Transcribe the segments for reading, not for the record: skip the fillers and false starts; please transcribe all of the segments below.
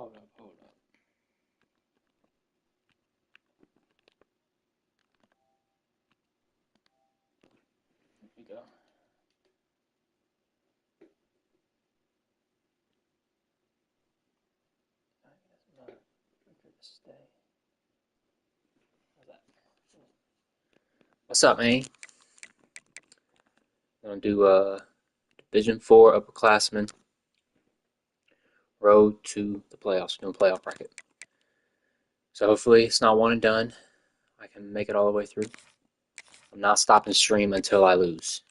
Hold up, hold up. There we go. Stay. What's up, man? I'm gonna do Division 4 Upperclassman Road to the playoffs. Doing playoff bracket. So hopefully it's not one and done. I can make it all the way through. I'm not stopping stream until I lose.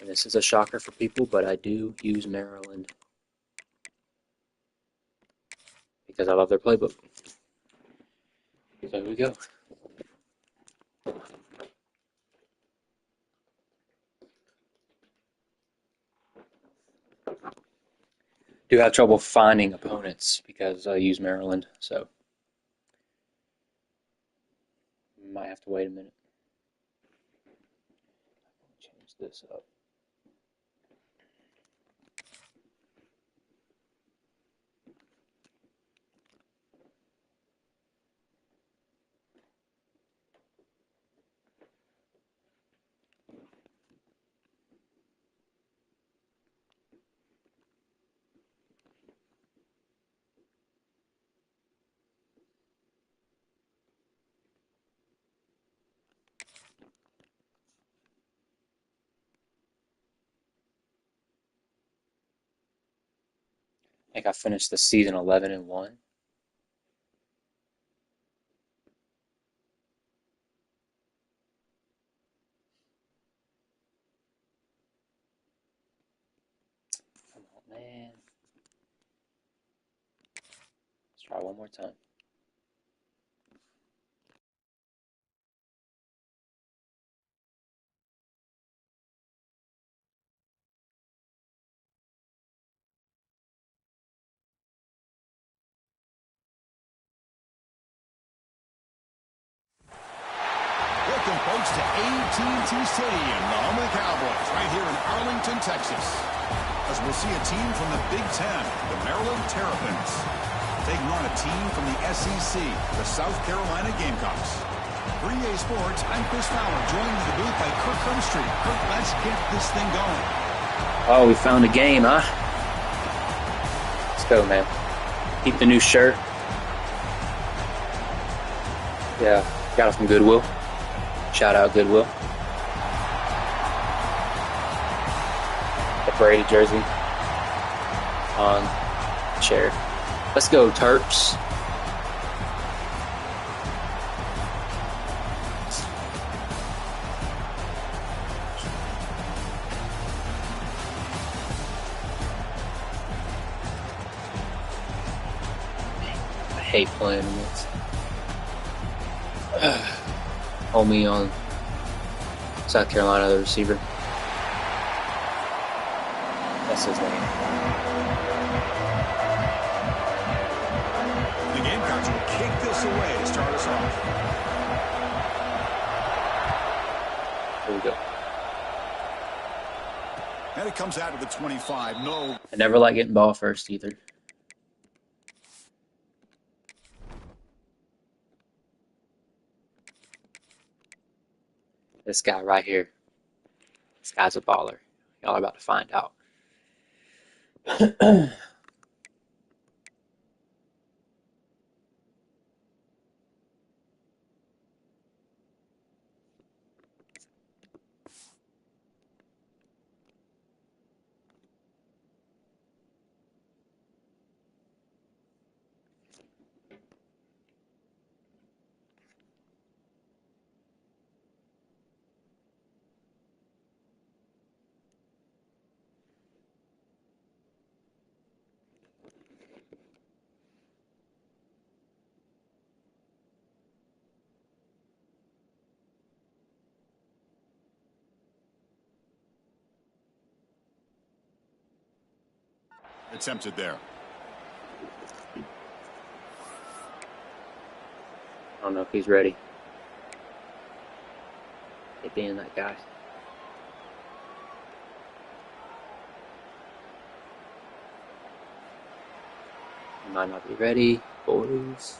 And this is a shocker for people, but I do use Maryland because I love their playbook. So here we go. Do have trouble finding opponents because I use Maryland, so might have to wait a minute. Change this up. I think I finished the season 11-1. Come on, man. Let's try one more time. Welcome, folks, to AT&T Stadium, the home of the Cowboys, right here in Arlington, Texas. As we'll see a team from the Big Ten, the Maryland Terrapins, taking on a team from the SEC, the South Carolina Gamecocks. For EA Sports, I'm Chris Fowler, joined in the booth by Kirk Hermstreet. Kirk, let's get this thing going. Oh, we found a game, huh? Let's go, man. Keep the new shirt. Yeah, got it from Goodwill. Shout out Goodwill. The Brady jersey on the chair. Let's go, Terps. I hate playing against homie on South Carolina, the receiver. That's his name. The Gamecocks will kick this away to start us off. Here we go. And it comes out of the 25. No. I never like getting ball first either. This guy right here. This guy's a baller. Y'all are about to find out. Attempted there. I don't know if he's ready. It being that guy. You might not be ready, boys.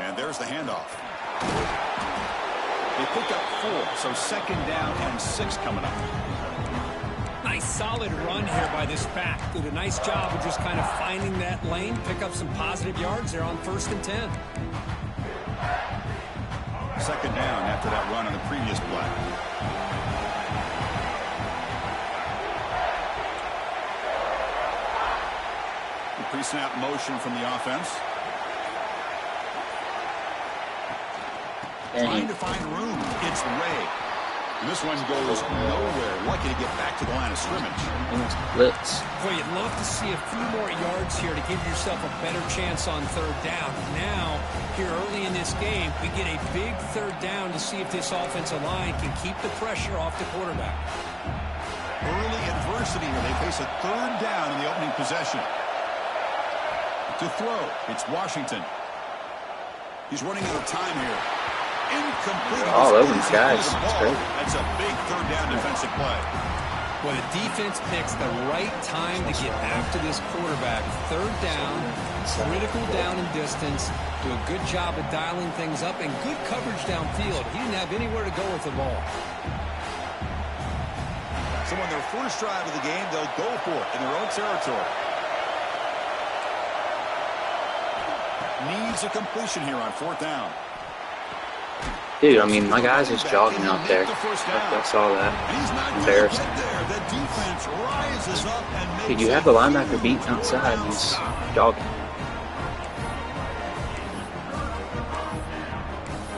And there's the handoff. They pick up 4, so 2nd down and 6 coming up. Nice solid run here by this back. Did a nice job of just kind of finding that lane, pick up some positive yards there on 1st and 10. 2nd down after that run on the previous play. The pre-snap motion from the offense. Trying to find room. It's Ray. And this one goes nowhere. Lucky to get back to the line of scrimmage. Blitz. Boy, you'd love to see a few more yards here to give yourself a better chance on 3rd down. Now, here early in this game, we get a big 3rd down to see if this offensive line can keep the pressure off the quarterback. Early adversity here. They face a 3rd down in the opening possession. To throw, it's Washington. He's running out of time here. Incomplete. All over these guys. That's great. That's a big 3rd down defensive play. Well, the defense picks the right time to get after this quarterback. 3rd down, critical down and distance. Do a good job of dialing things up and good coverage downfield. He didn't have anywhere to go with the ball. So on their first drive of the game, they'll go for it in their own territory. Needs a completion here on 4th down. Dude, I mean, my guy's just jogging out there. I saw that. Embarrassing. Dude, you have the linebacker beaten outside. He's jogging.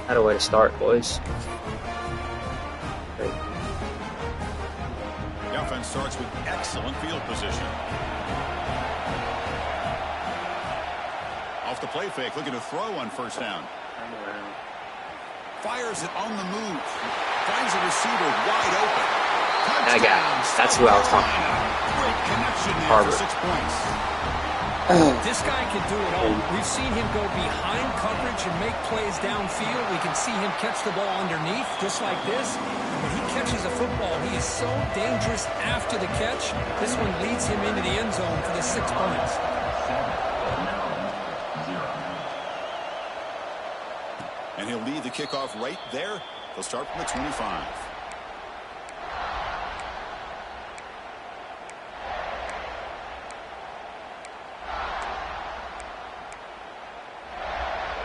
Had a way to start, boys. Great. The offense starts with excellent field position. Off the play fake, looking to throw on 1st down. Fires it on the move. Finds a receiver wide open. That guy. That's who I was talking about. Great connection there for 6 points. This guy can do it all. We've seen him go behind coverage and make plays downfield. We can see him catch the ball underneath, just like this. When he catches a football, he is so dangerous after the catch. This one leads him into the end zone for the 6 points. And he'll lead the kickoff right there. They'll start from the 25.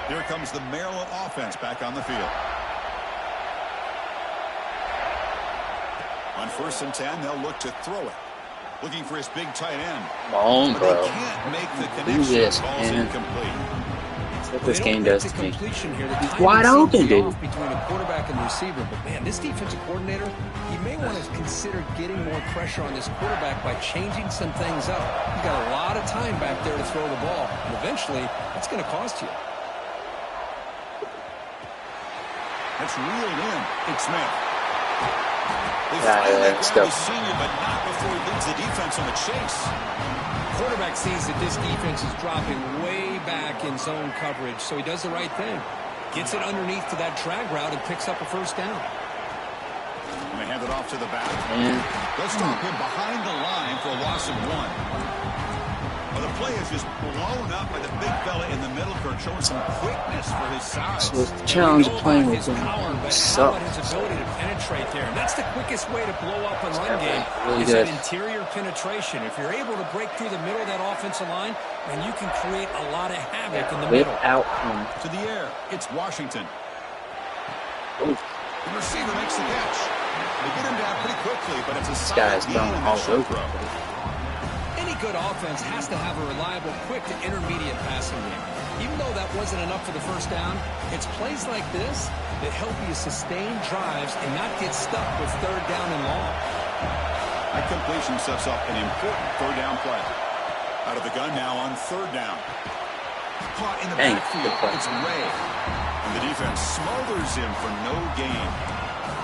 Here comes the Maryland offense back on the field. On 1st and 10, they'll look to throw it. Looking for his big tight end. Come on, bro. But they can't make the connection. Do this, Ball's man. incomplete. That's what this game does to me. He's wide open, dude. Between a quarterback and the receiver, but man, this defensive coordinator, he may want to consider getting more pressure on this quarterback by changing some things up. He's got a lot of time back there to throw the ball, and eventually, that's going to cost you. That's reeled in. It's Smith. They Yeah, finally let's grab go. the senior, but not before he leads the defense on the chase. Quarterback sees that this defense is dropping way back in zone coverage, so he does the right thing. Gets it underneath to that drag route and picks up a 1st down. And they hand it off to the back. Man. They'll stop him behind the line for a loss of 1. Well, the play is just blown up by the big fella in the middle, Kurt, showing some quickness for his size. So the challenge of playing with him His ability to penetrate there. And that's the quickest way to blow up a run game really is good. that interior penetration. If you're able to break through the middle of that offensive line, then you can create a lot of havoc in the Whip middle. out. To the air, it's Washington. Oh, The receiver makes the catch. They get him down pretty quickly, but it's a this solid guy's gain throwing in all the short over. throw. Any good offense has to have a reliable, quick to intermediate passing game. Even though that wasn't enough for the 1st down, it's plays like this that help you sustain drives and not get stuck with 3rd down and long. That completion sets up an important 3rd down play. Out of the gun now on 3rd down. Caught in the Dang, backfield. good play. It's Ray. And the defense smothers him for no gain.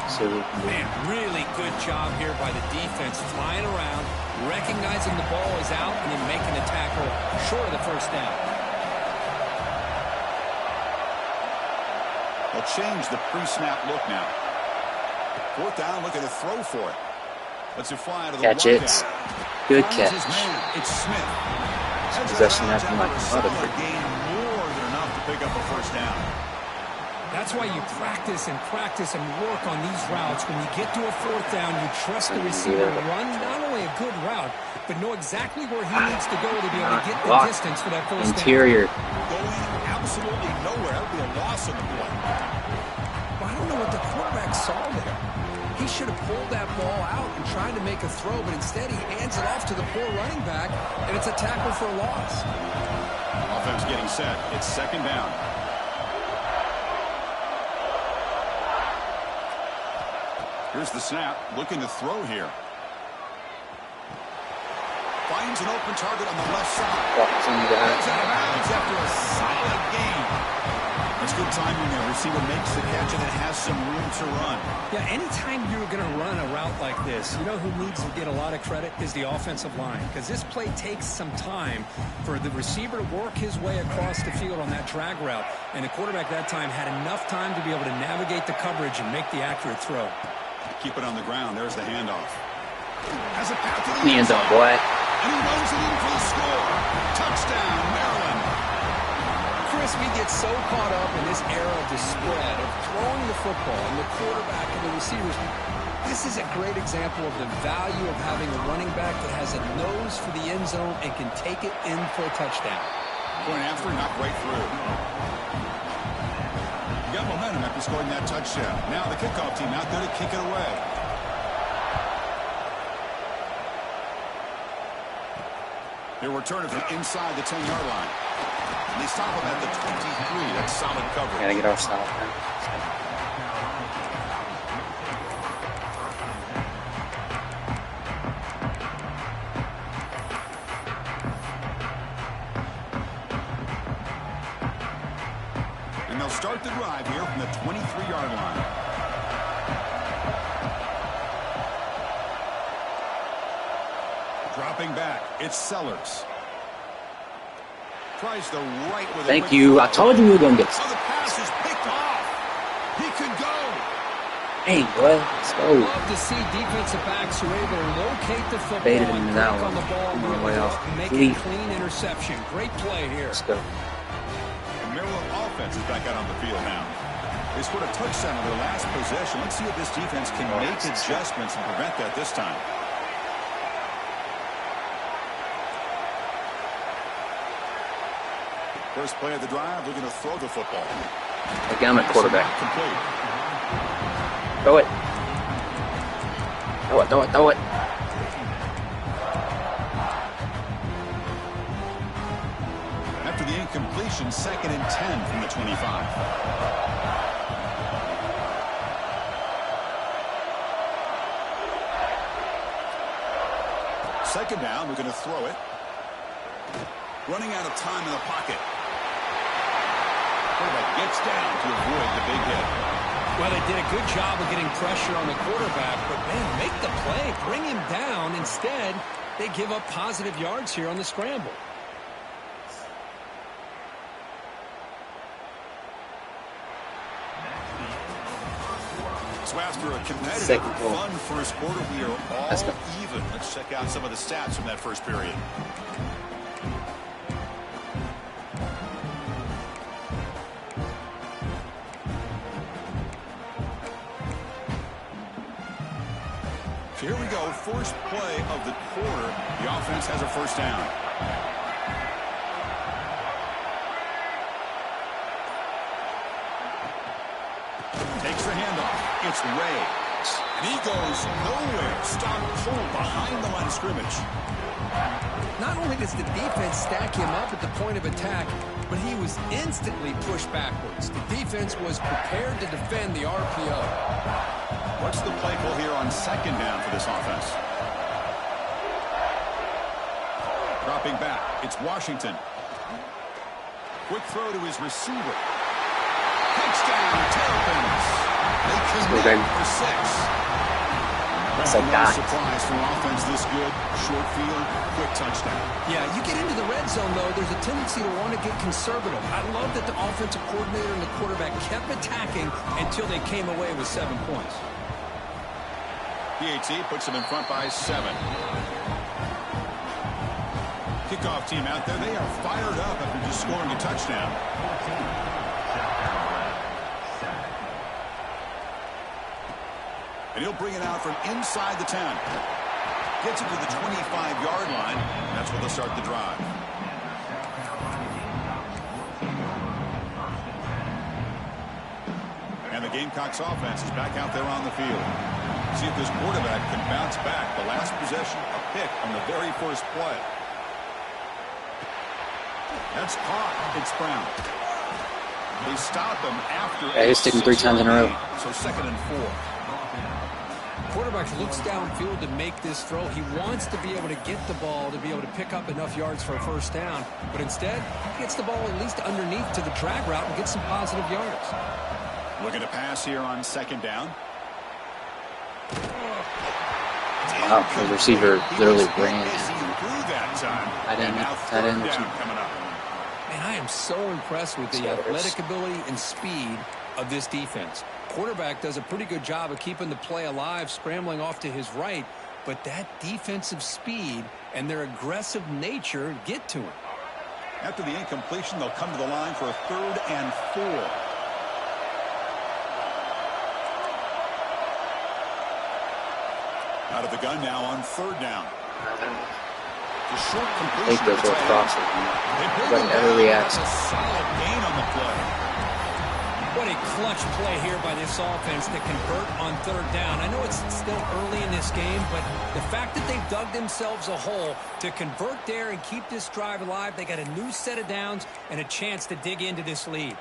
So, Man, really good job here by the defense, flying around, recognizing the ball is out, and then making the tackle short of the 1st down. They'll They'll change the pre-snap look now. Fourth down, looking to throw for it. Let's fly out of the Catch it. Good catch. It's Smith. Possession after my mother. Gain more than enough to pick up a first down. That's why you practice and practice and work on these routes. When you get to a fourth down, you trust the receiver to run not only a good route, but know exactly where he needs to go to be able to get the distance for that first interior. down. Going absolutely nowhere. That would be a loss on the play. Well, I don't know what the quarterback saw there. He should have pulled that ball out and tried to make a throw, but instead he hands it off to the poor running back, and it's a tackle for a loss. Offense getting set. It's second down. Here's the snap, looking to throw here. Finds an open target on the left side. Gets out of bounds after a solid gain. That's good timing there. Receiver makes the catch and it has some room to run. Yeah, anytime you're going to run a route like this, you know who needs to get a lot of credit is the offensive line. Because this play takes some time for the receiver to work his way across the field on that drag route. And the quarterback that time had enough time to be able to navigate the coverage and make the accurate throw. Keep it on the ground. There's the handoff. Has a path to the end zone, boy. And he runs it in for the score. Touchdown, Maryland. Chris, we get so caught up in this era of the spread, of throwing the football and the quarterback and the receivers. This is a great example of the value of having a running back that has a nose for the end zone and can take it in for a touchdown. Point after, knocked right through. Got momentum after scoring that touchdown. Now the kickoff team out there to kick it away. They'll return it from inside the 10-yard line. And they stop him at the 23. That's solid coverage. Gotta get our stop now. Start the drive here from the 23-yard line. Dropping back, it's Sellers. Tries the right with Thank you. I told you we were going to get the pass is picked off. He could go. Hey, boy, let's go. Love to see defensive backs who are able to locate the football Baited and him break now. on the ball and make a clean interception. Great play here. Let's go. Maryland offense is back out on the field now. They scored a touchdown on their last possession. Let's see if this defense can make adjustments and prevent that this time. First play of the drive, looking to throw the football. Again, I'm at quarterback. Complete. Throw it. Throw it, throw it, throw it. After the incompletion, 2nd and 10 from the 25. Second down, we're going to throw it. Running out of time in the pocket. Quarterback gets down to avoid the big hit. Well, they did a good job of getting pressure on the quarterback, but man, make the play, bring him down. Instead, they give up positive yards here on the scramble. So after a competitive, fun first quarter, we are all even. Let's check out some of the stats from that first period. So here we go, first play of the quarter. The offense has a first down. Takes the handoff. It's Ray. And he goes nowhere. Stop pull behind the line of scrimmage. Not only does the defense stack him up at the point of attack, but he was instantly pushed backwards. The defense was prepared to defend the RPO. What's the play call here on second down for this offense? Dropping back. It's Washington. Quick throw to his receiver. Touchdown, Terrapins. They connect for 6. That's a no surprise from offense this good, short field, quick touchdown. Yeah, you get into the red zone, though, there's a tendency to want to get conservative. I love that the offensive coordinator and the quarterback kept attacking until they came away with 7 points. PAT puts them in front by 7. Kickoff team out there. They are fired up after just scoring a touchdown. And he'll bring it out from inside the 10. Gets it to the 25-yard line. And that's where they'll start the drive. And the Gamecocks offense is back out there on the field. See if this quarterback can bounce back. The last possession, a pick on the very first play. That's caught. It's Brown. They stop him after. Yeah, he's taken 3 times in a row. So 2nd and 4. Quarterback looks downfield to make this throw. He wants to be able to get the ball to be able to pick up enough yards for a first down. But instead, he gets the ball at least underneath to the drag route and gets some positive yards. Looking to pass here on 2nd down. Wow, the receiver literally ran. I didn't. Man, I am so impressed with the athletic ability and speed of this defense. Quarterback does a pretty good job of keeping the play alive, scrambling off to his right, but that defensive speed and their aggressive nature get to him. After the incompletion, they'll come to the line for a 3rd and 4. Out of the gun now on 3rd down. The short completion. Take those little crosses. But never reacts. A solid gain on the play. What a clutch play here by this offense to convert on 3rd down. I know it's still early in this game, but the fact that they've dug themselves a hole to convert there and keep this drive alive, they got a new set of downs and a chance to dig into this lead.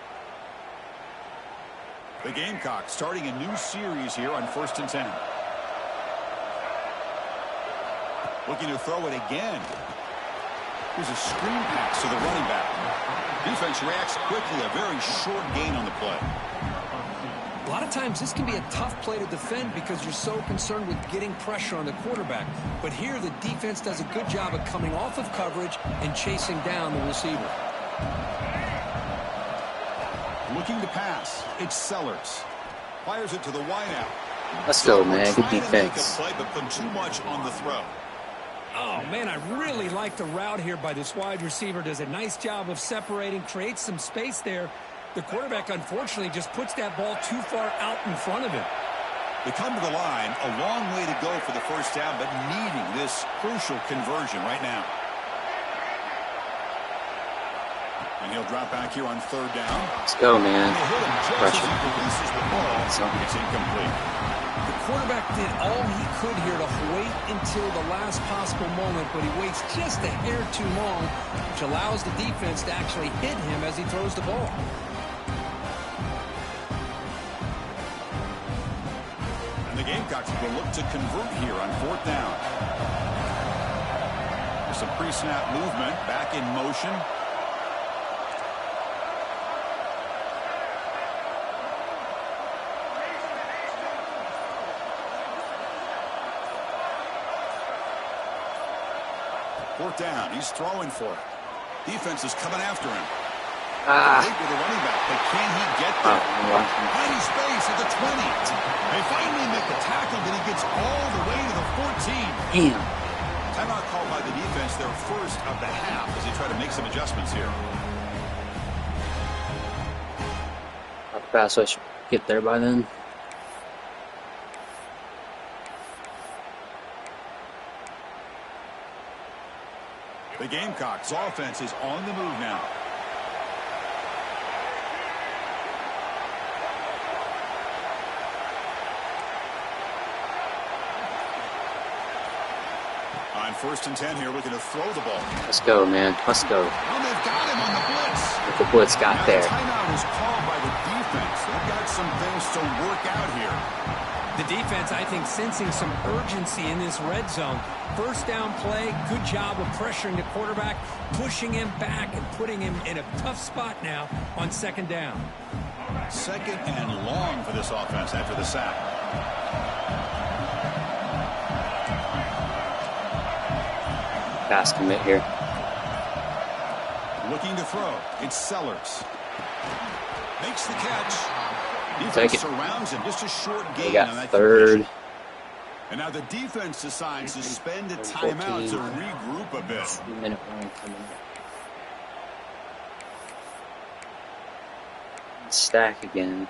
The Gamecocks starting a new series here on 1st and 10. Looking to throw it again. Here's a screen pass to the running back. Defense reacts quickly. A very short gain on the play. A lot of times this can be a tough play to defend because you're so concerned with getting pressure on the quarterback. But here the defense does a good job of coming off of coverage and chasing down the receiver. Looking to pass. It's Sellers. Fires it to the wideout. Let's go, man. Good defense. Play, but put too much on the throw. Oh, man, I really like the route here by this wide receiver. Does a nice job of separating, creates some space there. The quarterback, unfortunately, just puts that ball too far out in front of him. They come to the line, a long way to go for the first down, but needing this crucial conversion right now. And he'll drop back here on 3rd down. Let's go, man. Pressure. It's incomplete. The quarterback did all he could here to wait until the last possible moment, but he waits just a hair too long, which allows the defense to actually hit him as he throws the ball. And the Gamecocks will look to convert here on 4th down. There's some pre-snap movement, back in motion. Fourth down. He's throwing for it. Defense is coming after him. With the running back, but can he get there? Tiny space at the 20. They finally make the tackle, but he gets all the way to the 14. Damn. Timeout called by the defense, their first of the half, as they try to make some adjustments here. How fast I should get there by then? The Gamecocks offense is on the move now. On 1st and 10 here, looking to throw the ball. Let's go, man. Let's go. Well, they've got him on the blitz. What the blitz got there. Timeout was called by the defense. They've got some things to work out here. The defense, I think, sensing some urgency in this red zone. First down play, good job of pressuring the quarterback, pushing him back and putting him in a tough spot now on 2nd down. 2nd and long for this offense after the sack. pass commit here. Looking to throw. It's Sellers. Makes the catch. Take Defense it. surrounds him. Just a short They gain got on that third. completion. And now the defense decides to spend a timeout to regroup a bit. 2-minute warning coming up. Stack again.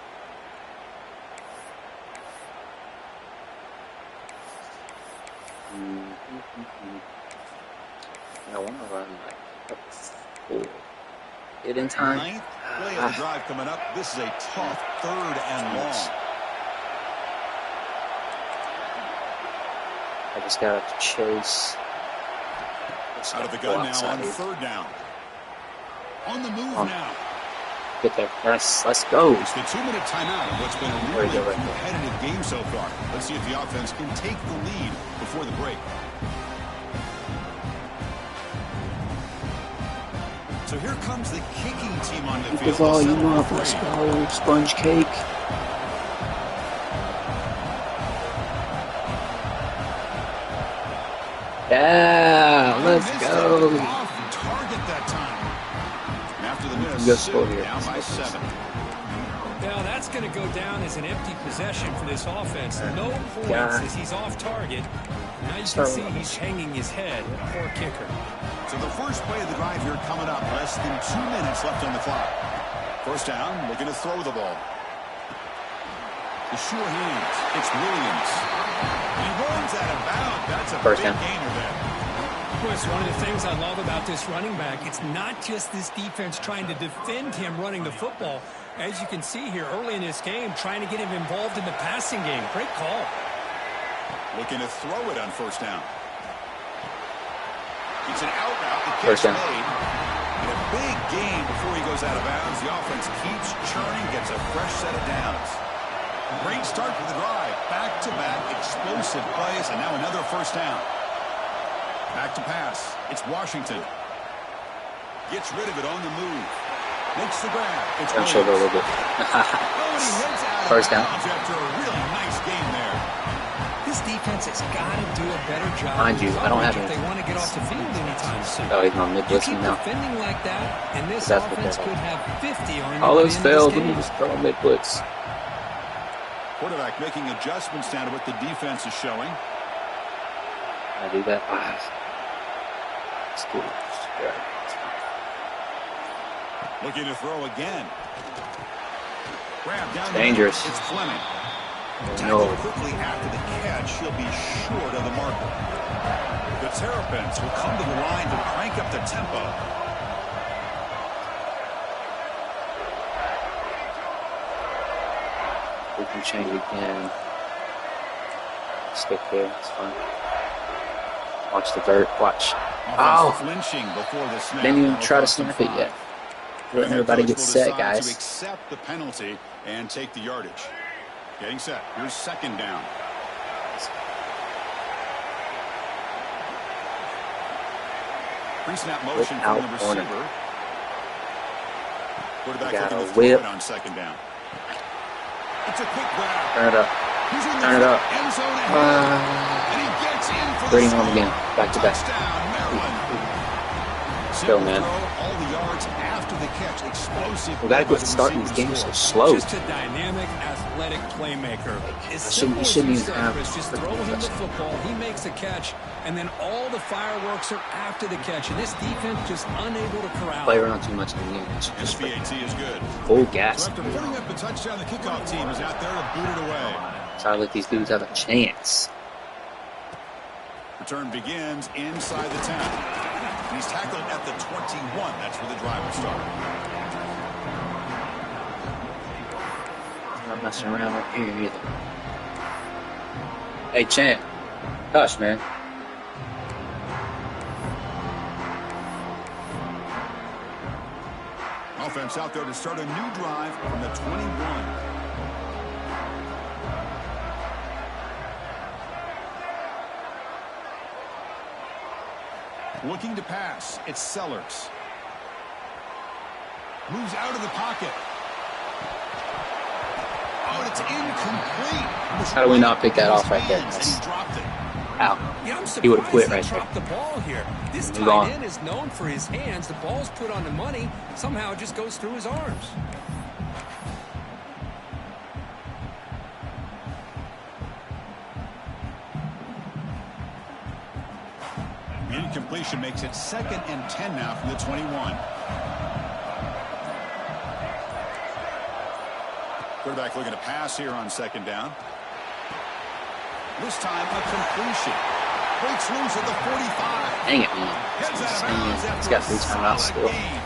I want to run like a full hit in time. Ninth play of the drive coming up. This is a tough 3rd and long. I just got to chase. Out of the gun now on 3rd down. On the move now. Get there. Yes, let's go. It's the 2-minute timeout of what's been a really competitive game so far. Let's see if the offense can take the lead before the break. So here comes the kicking team on the field. Give all you want. Let's go. Sponge cake. Yeah, let's go. Off target that time. And after the miss, Go score here. down by 7. Now that's going to go down as an empty possession for this offense. No points as he's off target. Now you can see he's hanging his head. Poor kicker. So the first play of the drive here coming up. Less than 2 minutes left on the clock. First down, looking to throw the ball. The sure hands. It's Williams. He runs out of bounds. That's a First big down. gainer there. Chris, one of the things I love about this running back, it's not just this defense trying to defend him running the football. As you can see here early in this game, trying to get him involved in the passing game. Great call. Looking to throw it on first down. It's an out route. The First catch down. made. And a big gain before he goes out of bounds. The offense keeps churning, gets a fresh set of downs. Great start for the drive. Back-to-back explosive plays, and now another first down. Back to pass. It's Washington. Gets rid of it on the move. Makes the grab. It's I'll show it a little bit. First down. After a really nice game there. This defense has got to do a better job. Mind you, I don't have if any. they want to get off the field anytime soon. Oh, he's on mid You keep blitzing now. defending like that, and this That's what offense they're could have 50 on you. All by those the end of failed. this Let me game. just throw mid blitz. Quarterback making adjustments down to what the defense is showing. I do that. Let's do it. Looking to throw again. Grab down. Dangerous. It's Fleming. No. Tackled quickly after the catch. He'll be short of the marker. The Terrapins will come to the line to crank up the tempo. We can change again. Stick there. It's fine. Watch the vert. Watch. Offense flinching before the snap. Didn't even try to snap it yet. Letting everybody get set, guys. To accept the penalty and take the yardage. Getting set. Here's second down. Pre-snap motion from the receiver. Quarterback looking to throw it on second down. It's a quick grab. Turn it up. Turn it up. End zone ahead. And he gets in for the Bring him home score. again. Back to back. Touchdown, Maryland. Go, man. All the yards after the catch. Explosive. We gotta quit starting these games so slow. Just a dynamic, athletic playmaker. As He simple shouldn't as even you have said, Chris, just throw him the football. He makes a catch, and then all the fireworks are after the catch. And this defense just unable to corral. Play around too much in the game. This PAT is good. Full gas. So after putting up the touchdown, the kickoff team is out there to boot it away. Sound like these dudes have a chance. Return begins inside the 10. And he's tackled at the 21. That's where the drive will start. I'm not messing around right here either. Hey, champ. Hush, man. Offense out there to start a new drive from the 21. Looking to pass. It's Sellers. Moves out of the pocket. Oh, it's incomplete. How do we not pick that off right there? And he dropped it. Wow. Yeah, I'm He would have surprised quit right he there. dropped the ball here. This Move tight on. end is known for his hands. The ball's put on the money. Somehow it just goes through his arms. The incompletion makes it 2nd and 10 now from the 21. Quarterback looking to pass here on 2nd down. This time a completion. Breaks loose at the 45. Dang it, man. Heads out of bounds He's after got a 3 timeouts solid still. gain.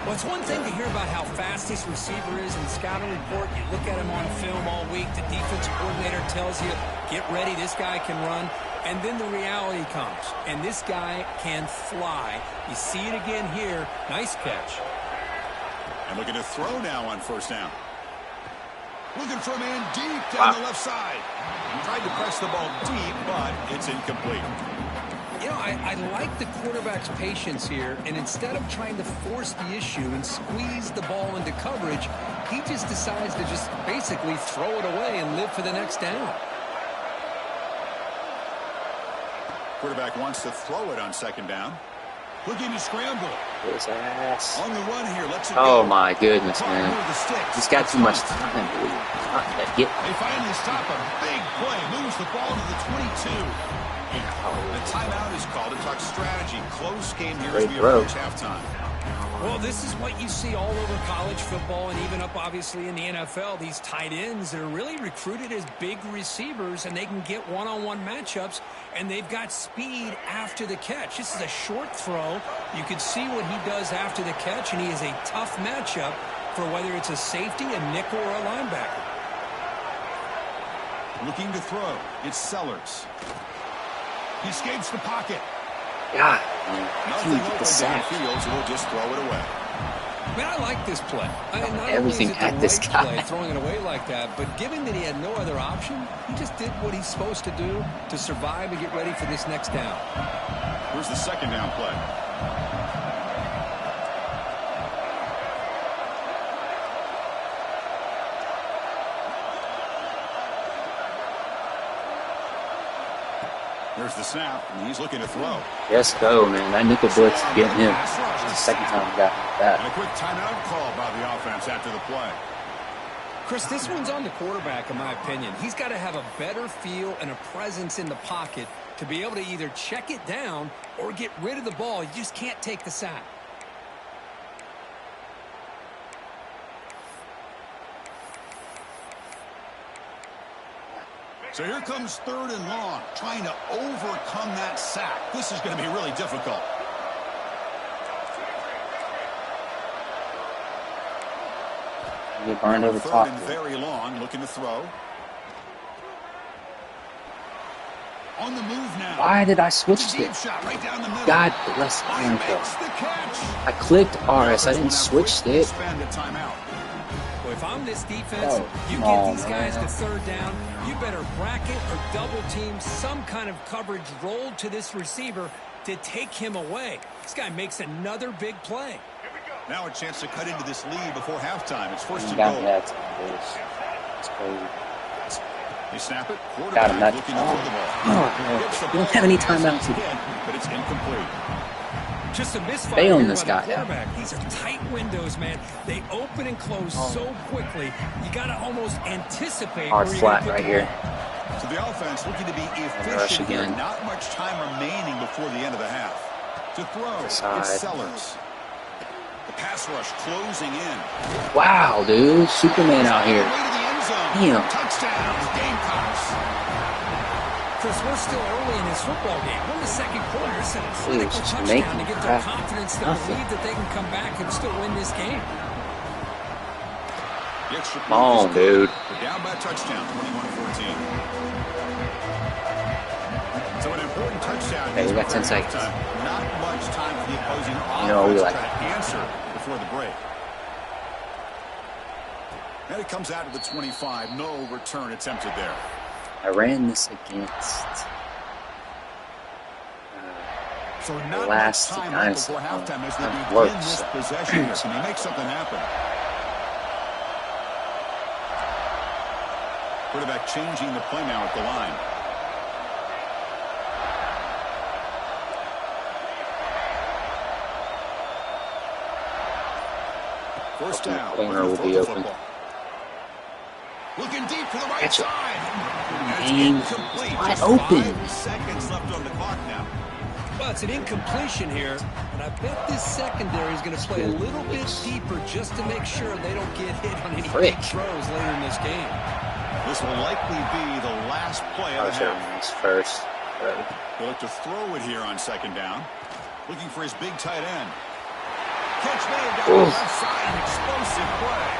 Well, it's one thing to hear about how fast this receiver is in the scouting report. You look at him on film all week. The defensive coordinator tells you, get ready, this guy can run. And then the reality comes, and this guy can fly. You see it again here. Nice catch. And looking to throw now on 1st down. Looking for a man deep down the left side. Tried to press the ball deep, but it's incomplete. You know, I like the quarterback's patience here, and instead of trying to force the issue and squeeze the ball into coverage, he just decides to just basically throw it away and live for the next down. Quarterback wants to throw it on 2nd down. Looking to scramble. His ass. On the run here, let's Oh my goodness, Caught man. near the sticks. He's got too much time, dude. Not gonna get They finally stop a big play. Moves the ball to the 22. The timeout is called to talk strategy. Close game here as Great we throw. approach halftime. Well, this is what you see all over college football and even up, obviously, in the NFL. These tight ends that are really recruited as big receivers, and they can get one-on-one matchups, and they've got speed after the catch. This is a short throw. You can see what he does after the catch, and he is a tough matchup for whether it's a safety, a nickel, or a linebacker. Looking to throw. It's Sellers. He escapes the pocket. God, man. I Nothing can't get open the sack. downfield, so we'll just throw it away. Man, I like this play. I mean, not Everything only is it at the this right guy. play, throwing it away like that, but given that he had no other option, he just did what he's supposed to do to survive and get ready for this next down. Here's the 2nd down play. There's the snap, and he's looking to throw. Yes, go, man. That nickel blitz is getting him. It's the 2nd time we got that. And a quick timeout call by the offense after the play. Chris, this one's on the quarterback, in my opinion. He's got to have a better feel and a presence in the pocket to be able to either check it down or get rid of the ball. You just can't take the sack. So here comes 3rd and long, trying to overcome that sack. This is going to be really difficult. Get burned over 3rd top. and very long, looking to throw. On the move now. Why did I switch Deep it? shot right down the middle. God bless America. Makes the catch. I clicked RS. I didn't switch it. Spend a timeout. Well, if I'm this defense, you come get on, these guys man. to 3rd down, you better bracket or double team some kind of coverage rolled to this receiver to take him away. This guy makes another big play. Now a chance to cut into this lead before halftime. It's 1st and Got goal. me that time, boys. It's crazy. They snap it. Got him Quarterback that looking time. to throw the ball. Oh, man. Gets the We don't ball have any as timeouts. hit, but it's incomplete. Just a misfire Failing here this by the guy, yeah. quarterback. These are tight windows, man. They open and close so quickly. You got to almost anticipate Hard where you're flat gonna put right the here. ball. So the offense looking to be rush efficient here. again. Not much time remaining before the end of the half. To throw, Side. it's Sellers. The pass rush closing in. Wow, dude. Superman out here. Way to the end zone. Damn. Touchdown, Gamecocks. Chris, we're still early in this football game. We're in the 2nd quarter. It's a critical just touchdown making to get their crap confidence to nothing. believe that they can come back and still win this game. The extra Come on, point is good. dude. We're down by a touchdown, 21-14. So an important touchdown. Okay, we got 10 seconds. Not much time for the opposing offense You know, we like to try to answer before the break. And it comes out to the 25. No return attempted there. I ran this against So not last much time left dynasty. before halftime as they That begin works. this possession. Can they make something happen? Quarterback changing the play now at the line. First Hoping the down. corner will Looking to be throw the open. football. Looking deep to the right Catch it. side. That's Dang. incomplete. Wide Just open. 5 seconds left on the clock now. Well, it's an incompletion here, and I bet this secondary is going to play a little bit deeper just to make sure they don't get hit on any big throws later in this game. This will likely be the last play of the half. First. He'll look to throw it here on second down. Looking for his big tight end. Catch made down the left side. An explosive play.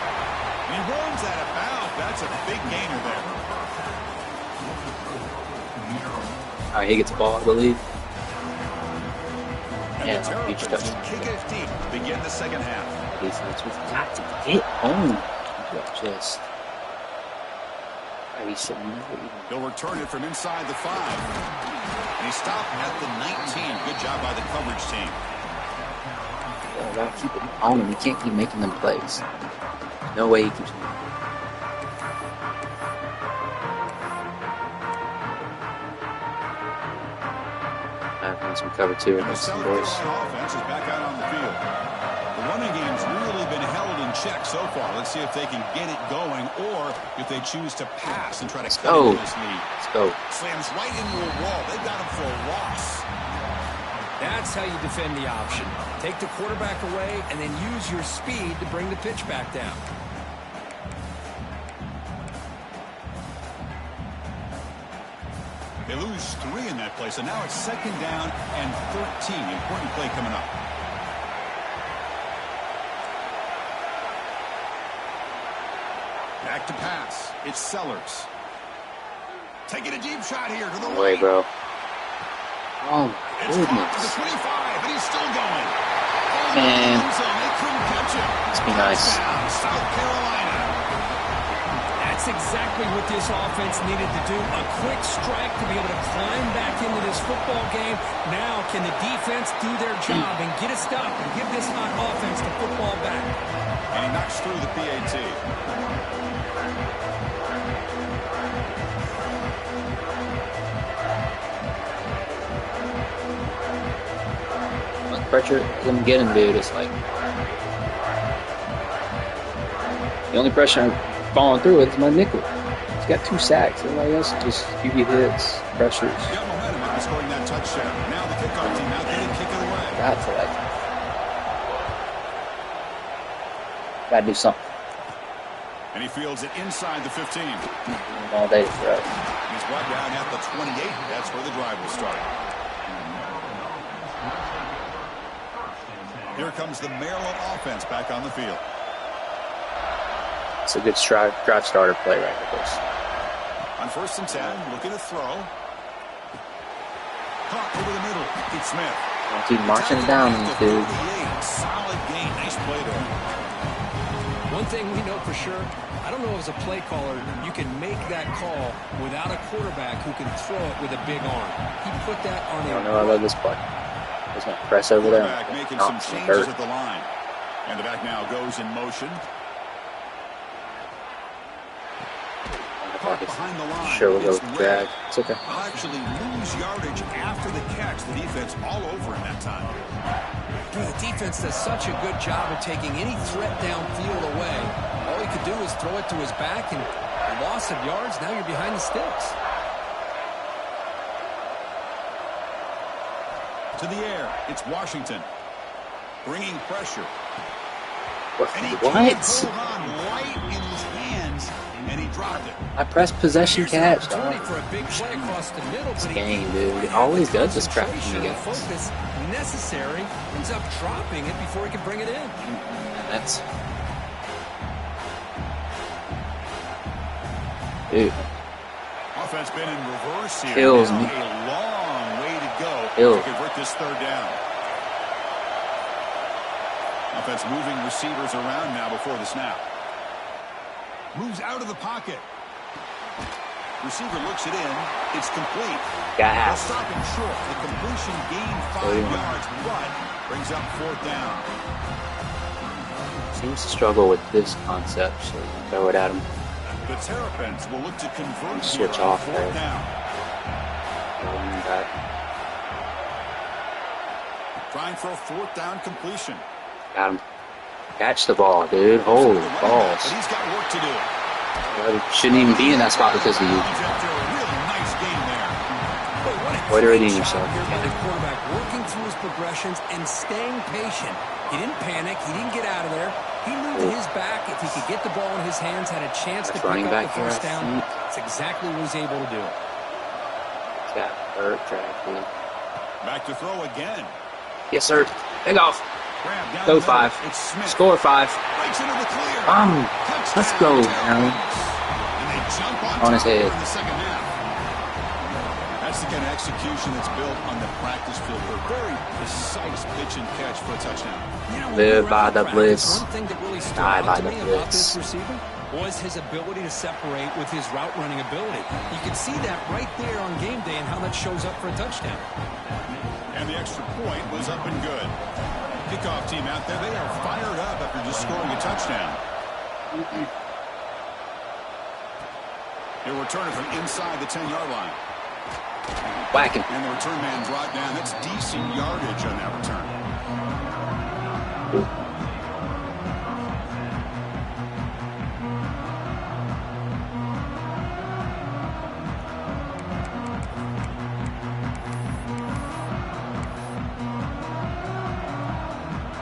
And he runs out of bounds. That's a big gainer there. All right, he gets the ball, I believe. And Yeah, the huge Terrapins touch. will kick it deep to begin the second half. Defense, we've got to get home. Just. He'll return it from inside the 5. And he stopped at the 19. Good job by the coverage team. Yeah, gotta keep it on him. He can't keep making them plays. No way he keeps. Some cover 2 against some boys. Offense is back out on the field. The running game's really been held in check so far. Let's see if they can get it going, or if they choose to pass and try to cut into this lead. Let's go. Slams right into a wall. They've got him for a loss. That's how you defend the option. Take the quarterback away and then use your speed to bring the pitch back down. They lose 3 in that play, so now it's second down and 13. Important play coming up. Back to pass. It's Sellers. Taking a deep shot here to the way, right. bro. Oh, It's caught to the goodness. 25, and he's still going. Man. They couldn't catch him. Let's be nice. Touchdown, South Carolina. That's exactly what this offense needed to do. A quick strike to be able to climb back into this football game. Now can the defense do their job and get a stop and give this hot offense the football back? And he knocks through the PAT. Pressure them get him, dude. It's like the only pressure I'm falling through with is my nickel. He's got 2 sacks. Everybody else is just QB hits, pressures. Got momentum after scoring that touchdown. Now the kickoff team out there to kick it away. Gotta do something. And he fields it inside the 15. All day to throw. He's brought down at the 28. That's where the drive will start. Here comes the Maryland offense back on the field. It's a good drive starter play right here, boys. On 1st and 10, looking to throw. Caught over the middle. It's Smith. Keep marching it down, dude. Solid gain. Nice play there. One thing we know for sure, I don't know as a play caller, you can make that call without a quarterback who can throw it with a big arm. He put that on I don't know. I love this play. He's going to press over there. Making some changes at the line. And the back now goes in motion. Caught behind the line. Sure, we'll go drag. It's okay. Will actually lose yardage after the catch. The defense all over in that time. Dude, the defense does such a good job of taking any threat downfield away. All he could do is throw it to his back, and loss of yards, now you're behind the sticks. To the air, it's Washington. Bringing pressure. And he What? can't hold on right in his hands, and he dropped it. I press possession catch, Opportunity dog. for a big play across the middle, This but game, dude. It always does this crap to me, concentration and guys. focus necessary. Ends up dropping it before he can bring it in. That's... Dude. Offense been in reverse here. Kills Now me. a long way to go Kills. to convert this 3rd down. Offense moving receivers around now before the snap. Moves out of the pocket. Receiver looks it in. It's complete. Got They'll stop him short. The completion gained 5 yards, but brings up 4th down. Seems to struggle with this concept, so you throw it at him. The Terrapins will look to convert Switch here on off 4th there. down. Trying for a 4th down completion. Got him. Catch the ball, dude. Holy balls. But he's got work to do. I shouldn't even be in that spot because of you. After a really nice game there. Way to redeem yourself. Here by the quarterback, working through his progressions and staying patient. He didn't panic. He didn't get out of there. He knew that his back, if he could get the ball in his hands, had a chance to pick up the first down. That's exactly what he's able to do. He's got hurt track, dude. Back to throw again. Yes, sir. Take off. Go 5. Score 5. Let's go, man. On his head. That's the kind of execution that's built on the practice field for a very precise pitch and catch for a touchdown. Live by the blitz. One thing that really stood Die out by to the me about this blitz. receiver was his ability to separate with his route running ability. You can see that right there on game day and how that shows up for a touchdown. And the extra point was up and good. Kickoff team out there, they are fired up after just scoring a touchdown. He'll return it from inside the 10-yard line. Whacking. And the return man brought down. That's decent yardage on that return.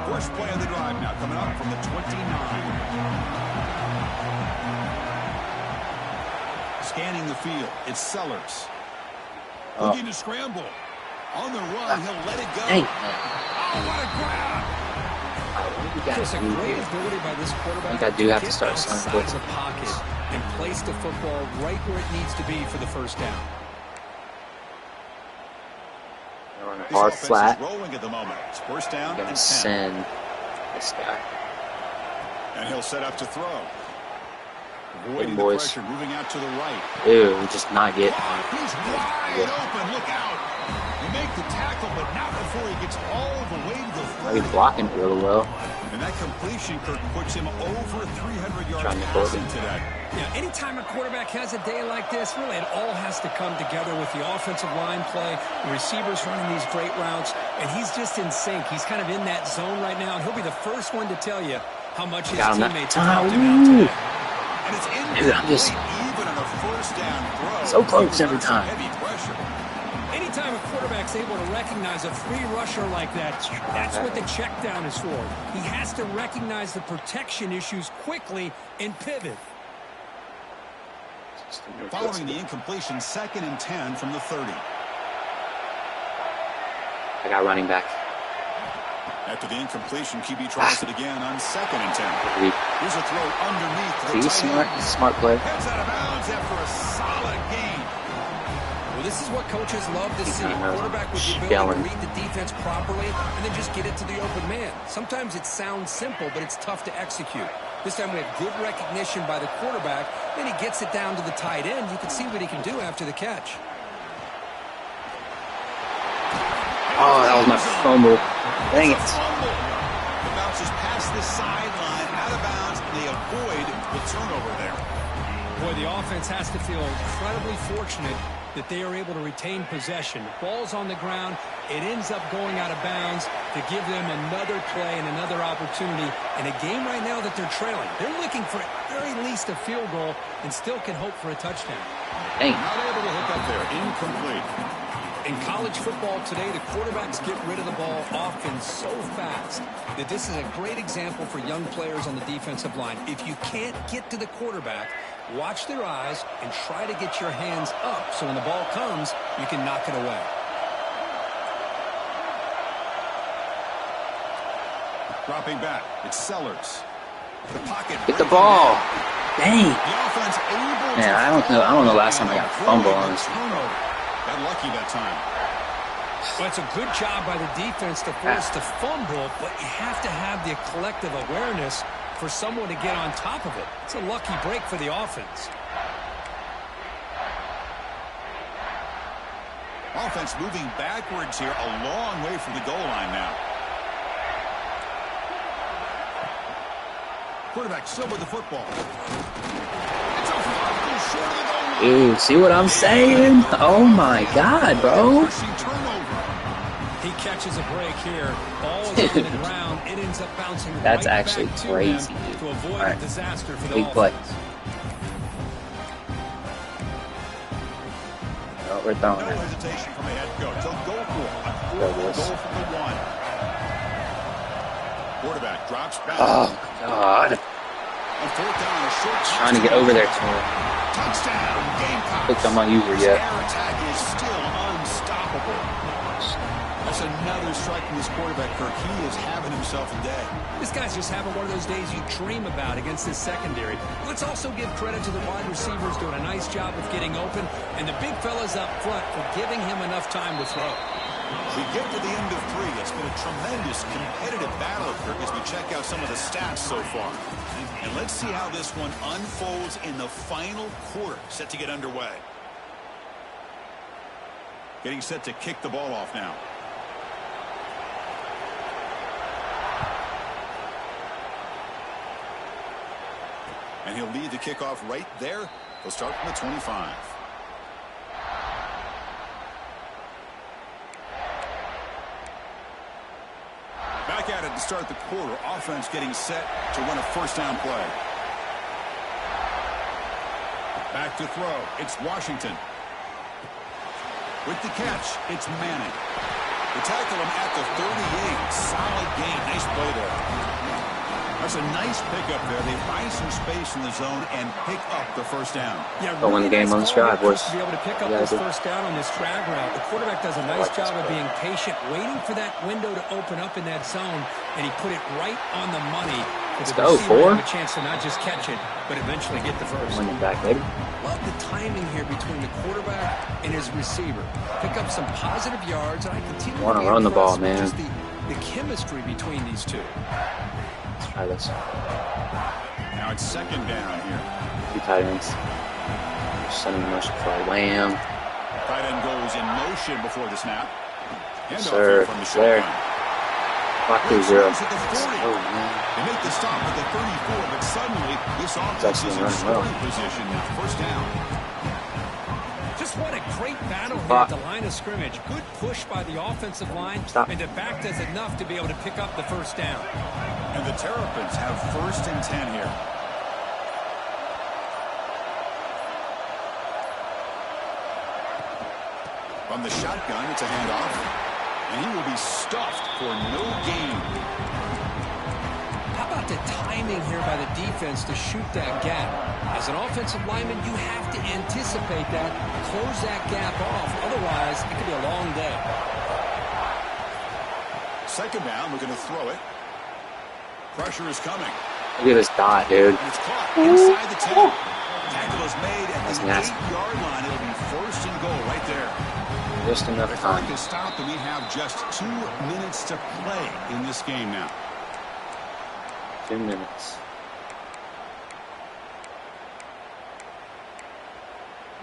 First play of the drive now coming up from the 29. Scanning the field, it's Sellers. Looking to scramble. On the run, he'll let it go. Hey. Oh, what a grab! There's a great ability by this quarterback. I do have to start outside blitzing. the pocket and place the football right where it needs to be for the first down. They're on a This hard offense flat. is rolling at the moment. It's first down I'm gonna and 10. send this guy. And he'll set up to throw. Avoiding the boys. pressure, moving out to the right. Ew, just not get. He's wide open. Look out. You make the tackle, but not before he gets all the way to the He's 30. blocking really well. And that completion, Kirk, puts him over 300 yards Trying to hold passing him. today. Yeah, anytime a quarterback has a day like this, really it all has to come together with the offensive line play, the receivers running these great routes, and he's just in sync. He's kind of in that zone right now, and he'll be the first one to tell you how much his Got him that teammates time. have helped him out today. And it's Dude, I'm just even on a first down throw. so close every time. Heavy pressure. Anytime a quarterback's able to recognize a free rusher like that, that's what the check down is for. He has to recognize the protection issues quickly and pivot. Following the incompletion, 2nd and 10 from the 30. I got running back. After the incompletion, QB tries it again on 2nd and 10. Here's a throw underneath. To the He's tight smart. end. He's a smart player. Heads out of bounds after a solid gain. Well, this is what coaches love to see. A quarterback with the ability Yelling. to read the defense properly and then just get it to the open man. Sometimes it sounds simple, but it's tough to execute. This time we have good recognition by the quarterback. Then he gets it down to the tight end. You can see what he can do after the catch. Oh, that was my fumble. Dang it. Fumble. The bounces past the sideline, out of bounds, and they avoid the turnover there. Boy, the offense has to feel incredibly fortunate that they are able to retain possession. Ball's on the ground. It ends up going out of bounds to give them another play and another opportunity in a game right now that they're trailing. They're looking for at very least a field goal and still can hope for a touchdown. Dang. Not able to hook up there. Incomplete. In college football today, the quarterbacks get rid of the ball often so fast that this is a great example for young players on the defensive line. If you can't get to the quarterback, watch their eyes and try to get your hands up so when the ball comes, you can knock it away. Dropping back, it's Sellers. The pocket. Get the ball. Dang. The offense able Man, to I don't know last time I got a fumble on this. turnover. Got lucky that time. Well, it's a good job by the defense to force the fumble, but you have to have the collective awareness for someone to get on top of it. It's a lucky break for the offense. Offense moving backwards here, a long way from the goal line now. Quarterback still with the football. It's a fumble short of the goal line. Dude, see what I'm saying? Oh my God, bro. Turnover. He catches a break here. Ball is on the ground. It ends up bouncing That's right actually back to crazy, him dude. to avoid Right. a disaster for the Big play. offense. Oh, we're throwing No it. hesitation from the head coach. He'll go for a Go, fourth boys. goal from the one. Quarterback drops back. Oh, God. On fourth down, a short Trying to get over there to him. touchdown. Gamecocks. Clicked on my user This yet. air attack is still unstoppable. That's another strike from this quarterback, Kirk. He is having himself a day. This guy's just having one of those days you dream about against this secondary. Let's also give credit to the wide receivers doing a nice job of getting open, and the big fellas up front for giving him enough time to throw. We get to the end of 3. It's been a tremendous competitive battle, Kirk, as we check out some of the stats so far. And let's see how this one unfolds in the final quarter, set to get underway. Getting set to kick the ball off now. And he'll lead the kickoff right there. He'll start from the 25. Back at it to start the quarter. Offense getting set to run a first down play. Back to throw. It's Washington. With the catch, it's Manning. They tackle him at the 38. Solid gain. Nice play there. That's a nice pickup there. They find some space in the zone and pick up the first down. Yeah, Don't win the game on this drive, boys. To be able to pick up Yeah, this dude. first down on this drag route. The quarterback does a nice like job this of play. being patient, waiting for that window to open up in that zone, and he put it right on the money. Let's The go, receiver 4. have a chance to not just catch it, but eventually get the first. Win it back, baby. Love the timing here between the quarterback and his receiver. Pick up some positive yards, and I continue Wanna to be run the ball, impressed with man. just the chemistry between these two. Let's try this. Now it's second down here. 2 tight ends. Sending motion for a Lamb. Tight end goes in motion before the snap. Handoff Sir, here from the there. shotgun. Clock Quick 2-0. swings at the 40. Oh, man. They make the stop at the 34, but suddenly this offense actually is in running well. scoring position now. First down. Just what a great battle here Fuck. at the line of scrimmage. Good push by the offensive line, Stop. and the back does enough to be able to pick up the first down. And the Terrapins have first and 10 here. From the shotgun, it's a handoff. And he will be stuffed for no gain. How about the timing here by the defense to shoot that gap? As an offensive lineman, you have to anticipate that, close that gap off. Otherwise, it could be a long day. Second down, looking to throw it. Pressure is coming. Look at this dot, dude. And it's caught inside the 10. Tackle is made at That's the nasty. 8-yard line. It'll be first and goal right there. Just enough The clock time. is stopped, and we have just 2 minutes to play in this game now. 2 minutes.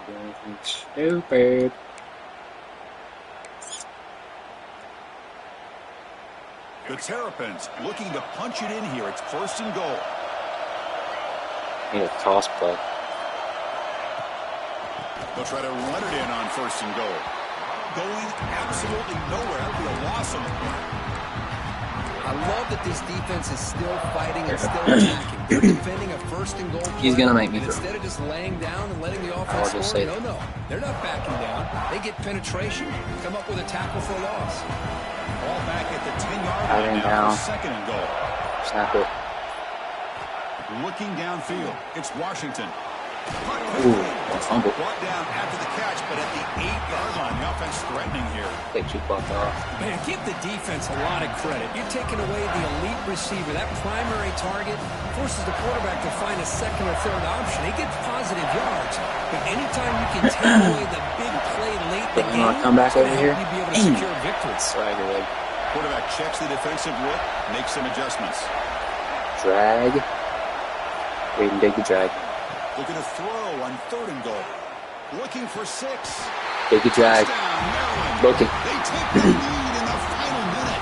Do anything stupid. The Terrapins looking to punch it in here. It's first and goal. Need a toss play. They'll try to run it in on first and goal. Going absolutely nowhere. It'll be a loss on the play. I love that this defense is still fighting and still attacking. They're defending a first and goal play. He's gonna make me and throw. instead of just laying down and letting the I'll offense just score, say no. They're not backing down. They get penetration, come up with a tackle for a loss. Ball back at the 10-yard Tight line end now down. for second and goal. Snap it. Looking downfield. It's Washington. Ooh, fumble. Brought down after the catch, but at the 8-yard line, the offense threatening here. Take 2 block off. Man, give the defense a lot of credit. You're taking away the elite receiver. That primary target forces the quarterback to find a second or third option. He gets positive yards. But anytime you can take away the big play late in the You game, wanna come back it's gonna over help here? you be able to secure a victory. Swagger leg. Quarterback checks the defensive look, makes some adjustments. Drag. Wait and dig the drag. Looking to throw on third and goal. Looking for 6. Dig the drag. Touchdown, Maryland. Looking. They take the lead in the final minute.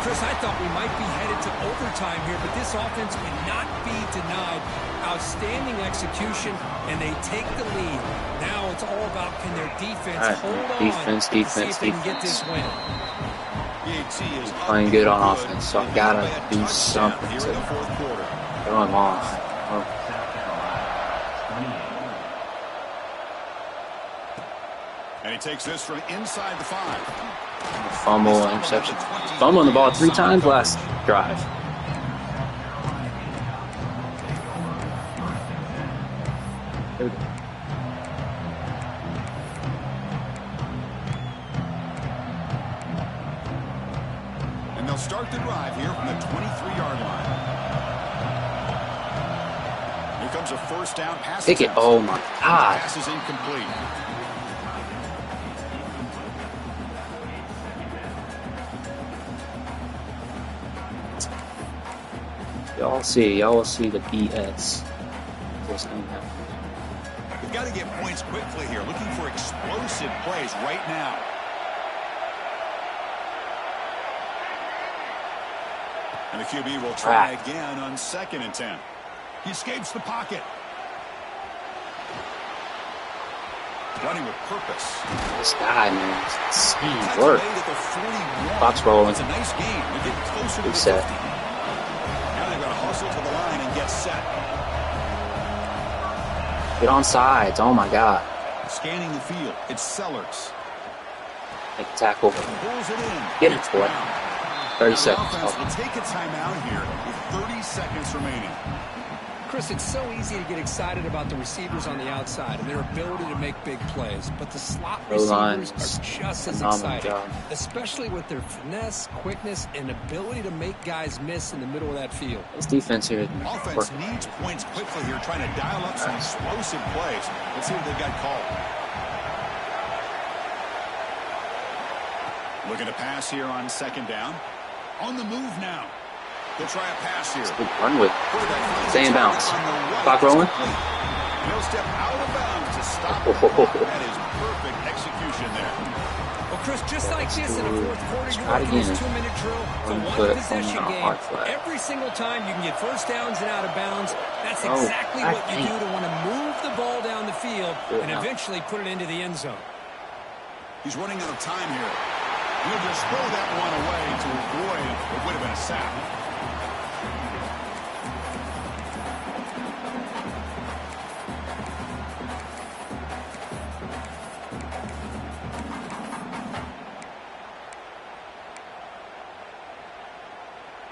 Chris, I thought we might be headed to overtime here, but this offense cannot be denied. Outstanding execution, and they take the lead. Now it's all about can their defense hold on defense, to see if they can get this win. Playing good on offense, so I gotta do something to throw him off. Oh. And he takes this from inside the 5. Fumble, interception. Fumbling the ball 3 times last drive. There we go. And they'll start the drive here from the 23-yard line. Here comes a first down pass. Take it. Oh my God. Pass is incomplete. Y'all will see the BS. We've got to get points quickly here. Looking for explosive plays right now. And the QB will try again on 2nd and 10. He escapes the pocket. Running with purpose. This guy, man, speed work. Clock's rolling. It's a nice game. We get closer to the 50. Now they've got to hustle to the line and get set. Get on sides. Oh my God. Scanning the field. It's Sellers. Make a tackle. Pulls it in. Get it, boy. 30 seconds. The offense will take a timeout here with 30 seconds remaining. Chris, it's so easy to get excited about the receivers on the outside and their ability to make big plays, but the slot receivers are just as exciting, especially with their finesse, quickness, and ability to make guys miss in the middle of that field. This defense here. Offense needs points quickly here, trying to dial up some explosive plays. Let's see what they've got called. Looking to pass here on 2nd down. On the move now. They'll try a pass here. Run with. Stay in bounds. Clock rolling. He'll step out of bounds to stop the clock. That is perfect execution there. Well, Chris, just like this in the 4th quarter, you're working this 2-minute drill. It's a one-possession game. Every single time you can get first downs and out of bounds. That's exactly what you do to want to move the ball down the field and eventually put it into the end zone. He's running out of time here. He'll just throw that one away to avoid what would have been a sack.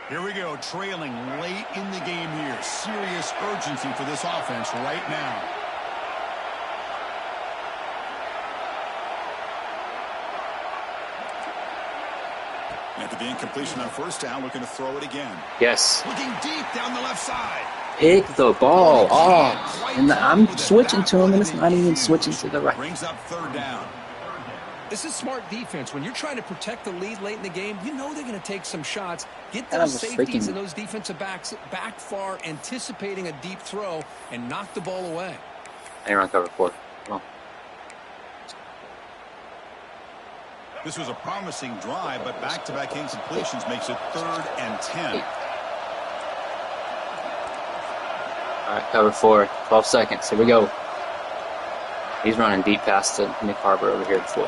Here we go, trailing late in the game here. Serious urgency for this offense right now. After the incompletion on 1st down, looking to throw it again. Yes. Looking deep down the left side. Pick the ball off. And I'm switching to him, and it's not even switching to the right. Brings up 3rd down. This is smart defense. When you're trying to protect the lead late in the game, you know they're going to take some shots. Get those safeties and those defensive backs back far, anticipating a deep throw, and knock the ball away. Aaron cover 4. Come on. This was a promising drive, but back-to-back incompletions makes it 3rd and 10. All right, cover 4. 12 seconds. Here we go. He's running deep past to Nick Harbor over here before.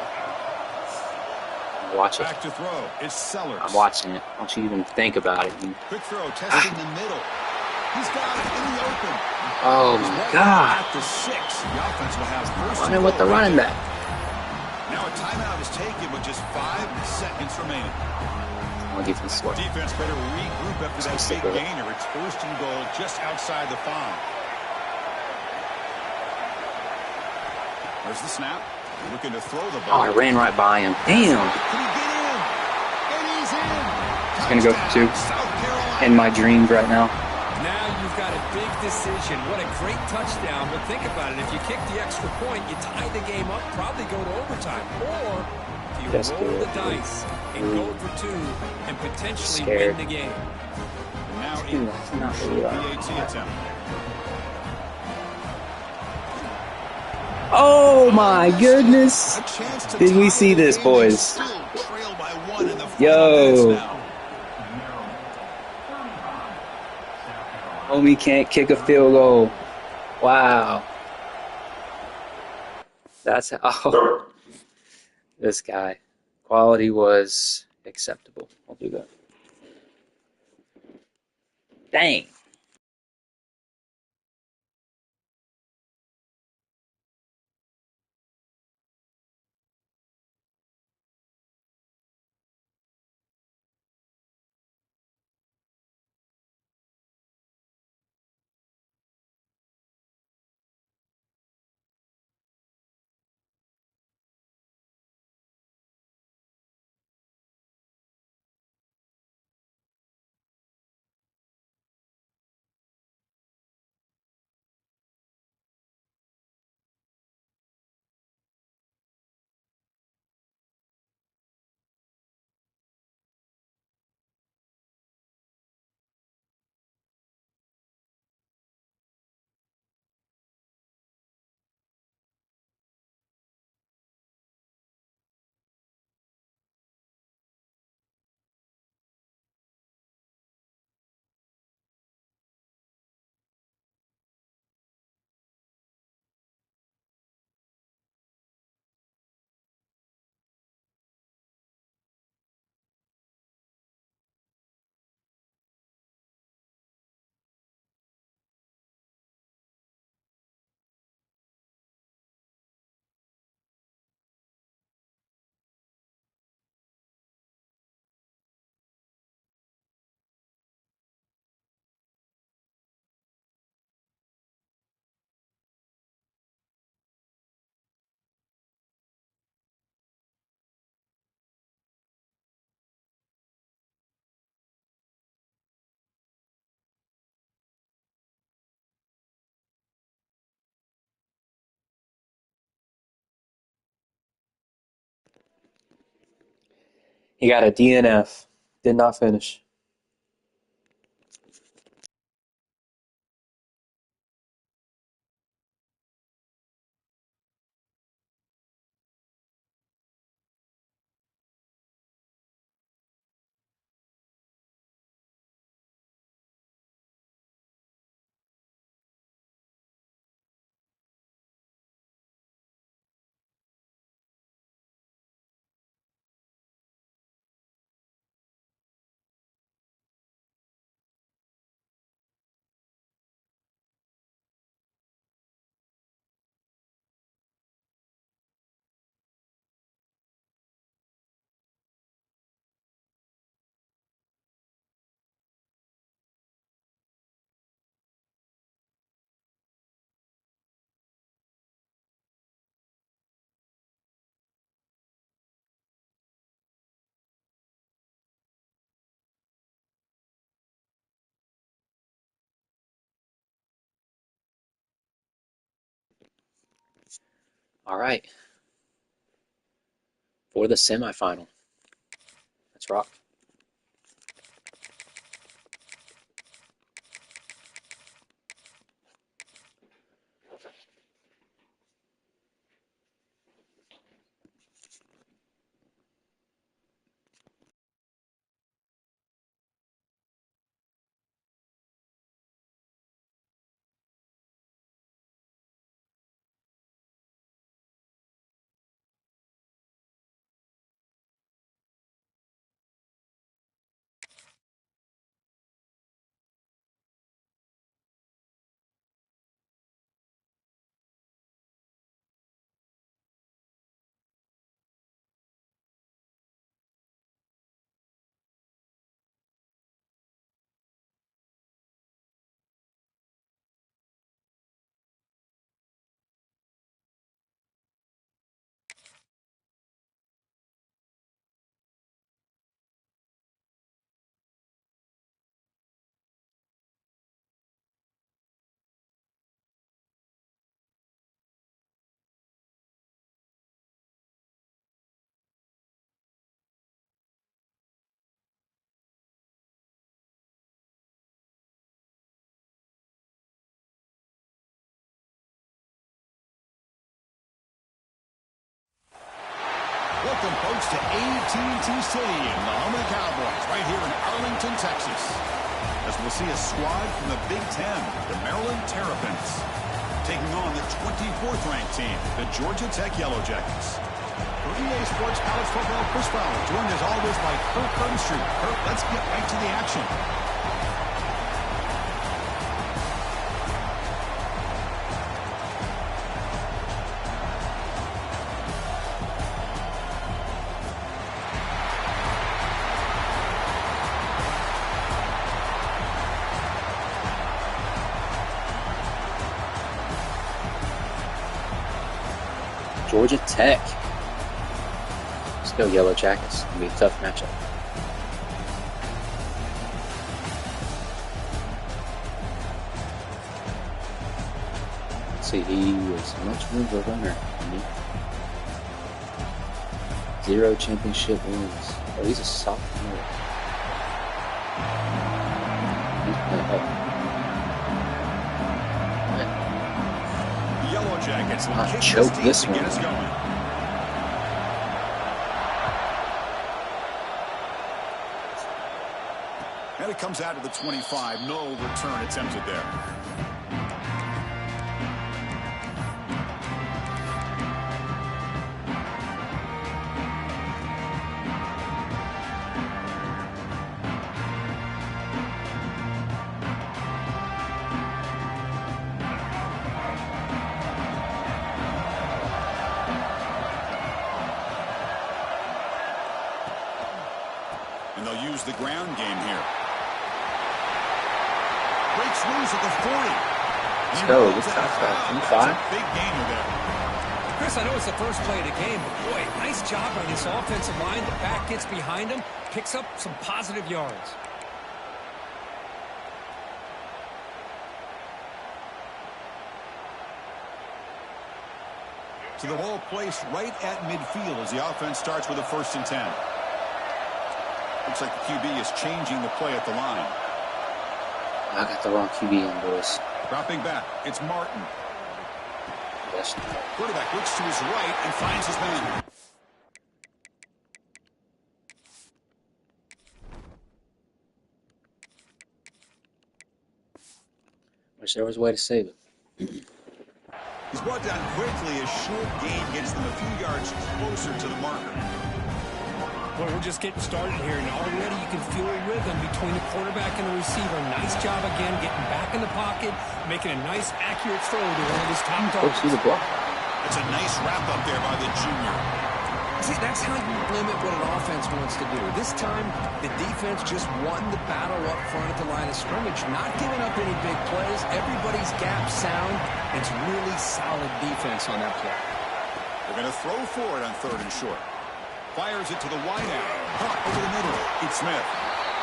Watch it. Back to throw. It's Sellers. I'm watching it. Don't you even think about it. Quick throw, testing the middle. He's got it in the open. Oh my God. At the 6. The offense will have first. Running with the running back. Now a timeout is taken with just 5 seconds remaining. On defense score. Defense better regroup after that big gainer. It's 1st and goal just outside the 5. There's the snap. Looking to throw the ball. Oh, I ran right by him. Damn. Can he get in? And he's in. He's going to go for 2. In my dreams right now. Now you've got a big decision. What a great touchdown. But think about it. If you kick the extra point, you tie the game up, probably go to overtime. Or do you roll the dice and go for 2 and potentially win the game? And now That's not really PAT attempt. Oh my goodness. Did we see this, boys? Yo. Homie can't kick a field goal. Wow. That's how. Oh, this guy. Quality was acceptable. I'll do that. Dang. He got a DNF. Did not finish. All right. For the semifinal. Let's rock. Welcome, folks, to AT&T Stadium, the home of the Cowboys, right here in Arlington, Texas. as we'll see a squad from the Big Ten, the Maryland Terrapins, taking on the 24th ranked team, the Georgia Tech Yellow Jackets. For EA Sports College Football, Chris Fowler, joined as always by Kurt Burnstreet. Kurt, let's get right to the action. Georgia Tech. Let's go Yellow Jackets. It'll be a tough matchup. Let's see, he was much more of a runner. 0 championship wins. Oh, he's a sophomore. He's playing up. Yellow Jackets will kick choke this this to get one. us going. And it comes out to the 25. No return attempted there. And they'll use the ground game here. Breaks loose at the 40. Let's go. This touchdown. 5. Big gainer there. Chris, I know it's the first play of the game, but boy, nice job on this offensive line. The back gets behind him, picks up some positive yards. So the ball placed right at midfield as the offense starts with a 1st and 10. Looks like the QB is changing the play at the line. I got the wrong QB in, boys. Dropping back, it's Martin. Yes. Quarterback looks to his right and finds his man. Wish there was a way to save it. He's brought down quickly. A short gain gets them a few yards closer to the marker. Well, we're just getting started here, and already you can feel a rhythm between the quarterback and the receiver. Nice job again, getting back in the pocket, making a nice, accurate throw to one of his top targets. See the block. That's a nice wrap-up there by the junior. See, that's how you limit what an offense wants to do. This time, the defense just won the battle up front at the line of scrimmage, not giving up any big plays. Everybody's gap sound. It's really solid defense on that play. They're going to throw for it on 3rd and short. Fires it to the wideout. Caught over the middle. It's Smith.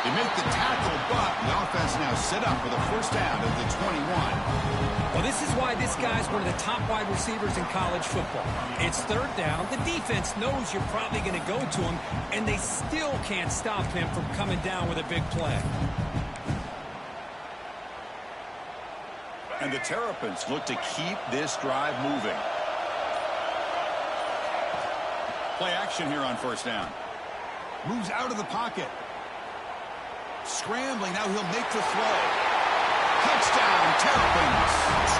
They make the tackle, but the offense now set up for the 1st down at the 21. Well, this is why this guy's one of the top wide receivers in college football. It's 3rd down. The defense knows you're probably going to go to him, and they still can't stop him from coming down with a big play. And the Terrapins look to keep this drive moving. Play action here on 1st down. Moves out of the pocket. Scrambling, now he'll make the throw. Touchdown, Terrapins.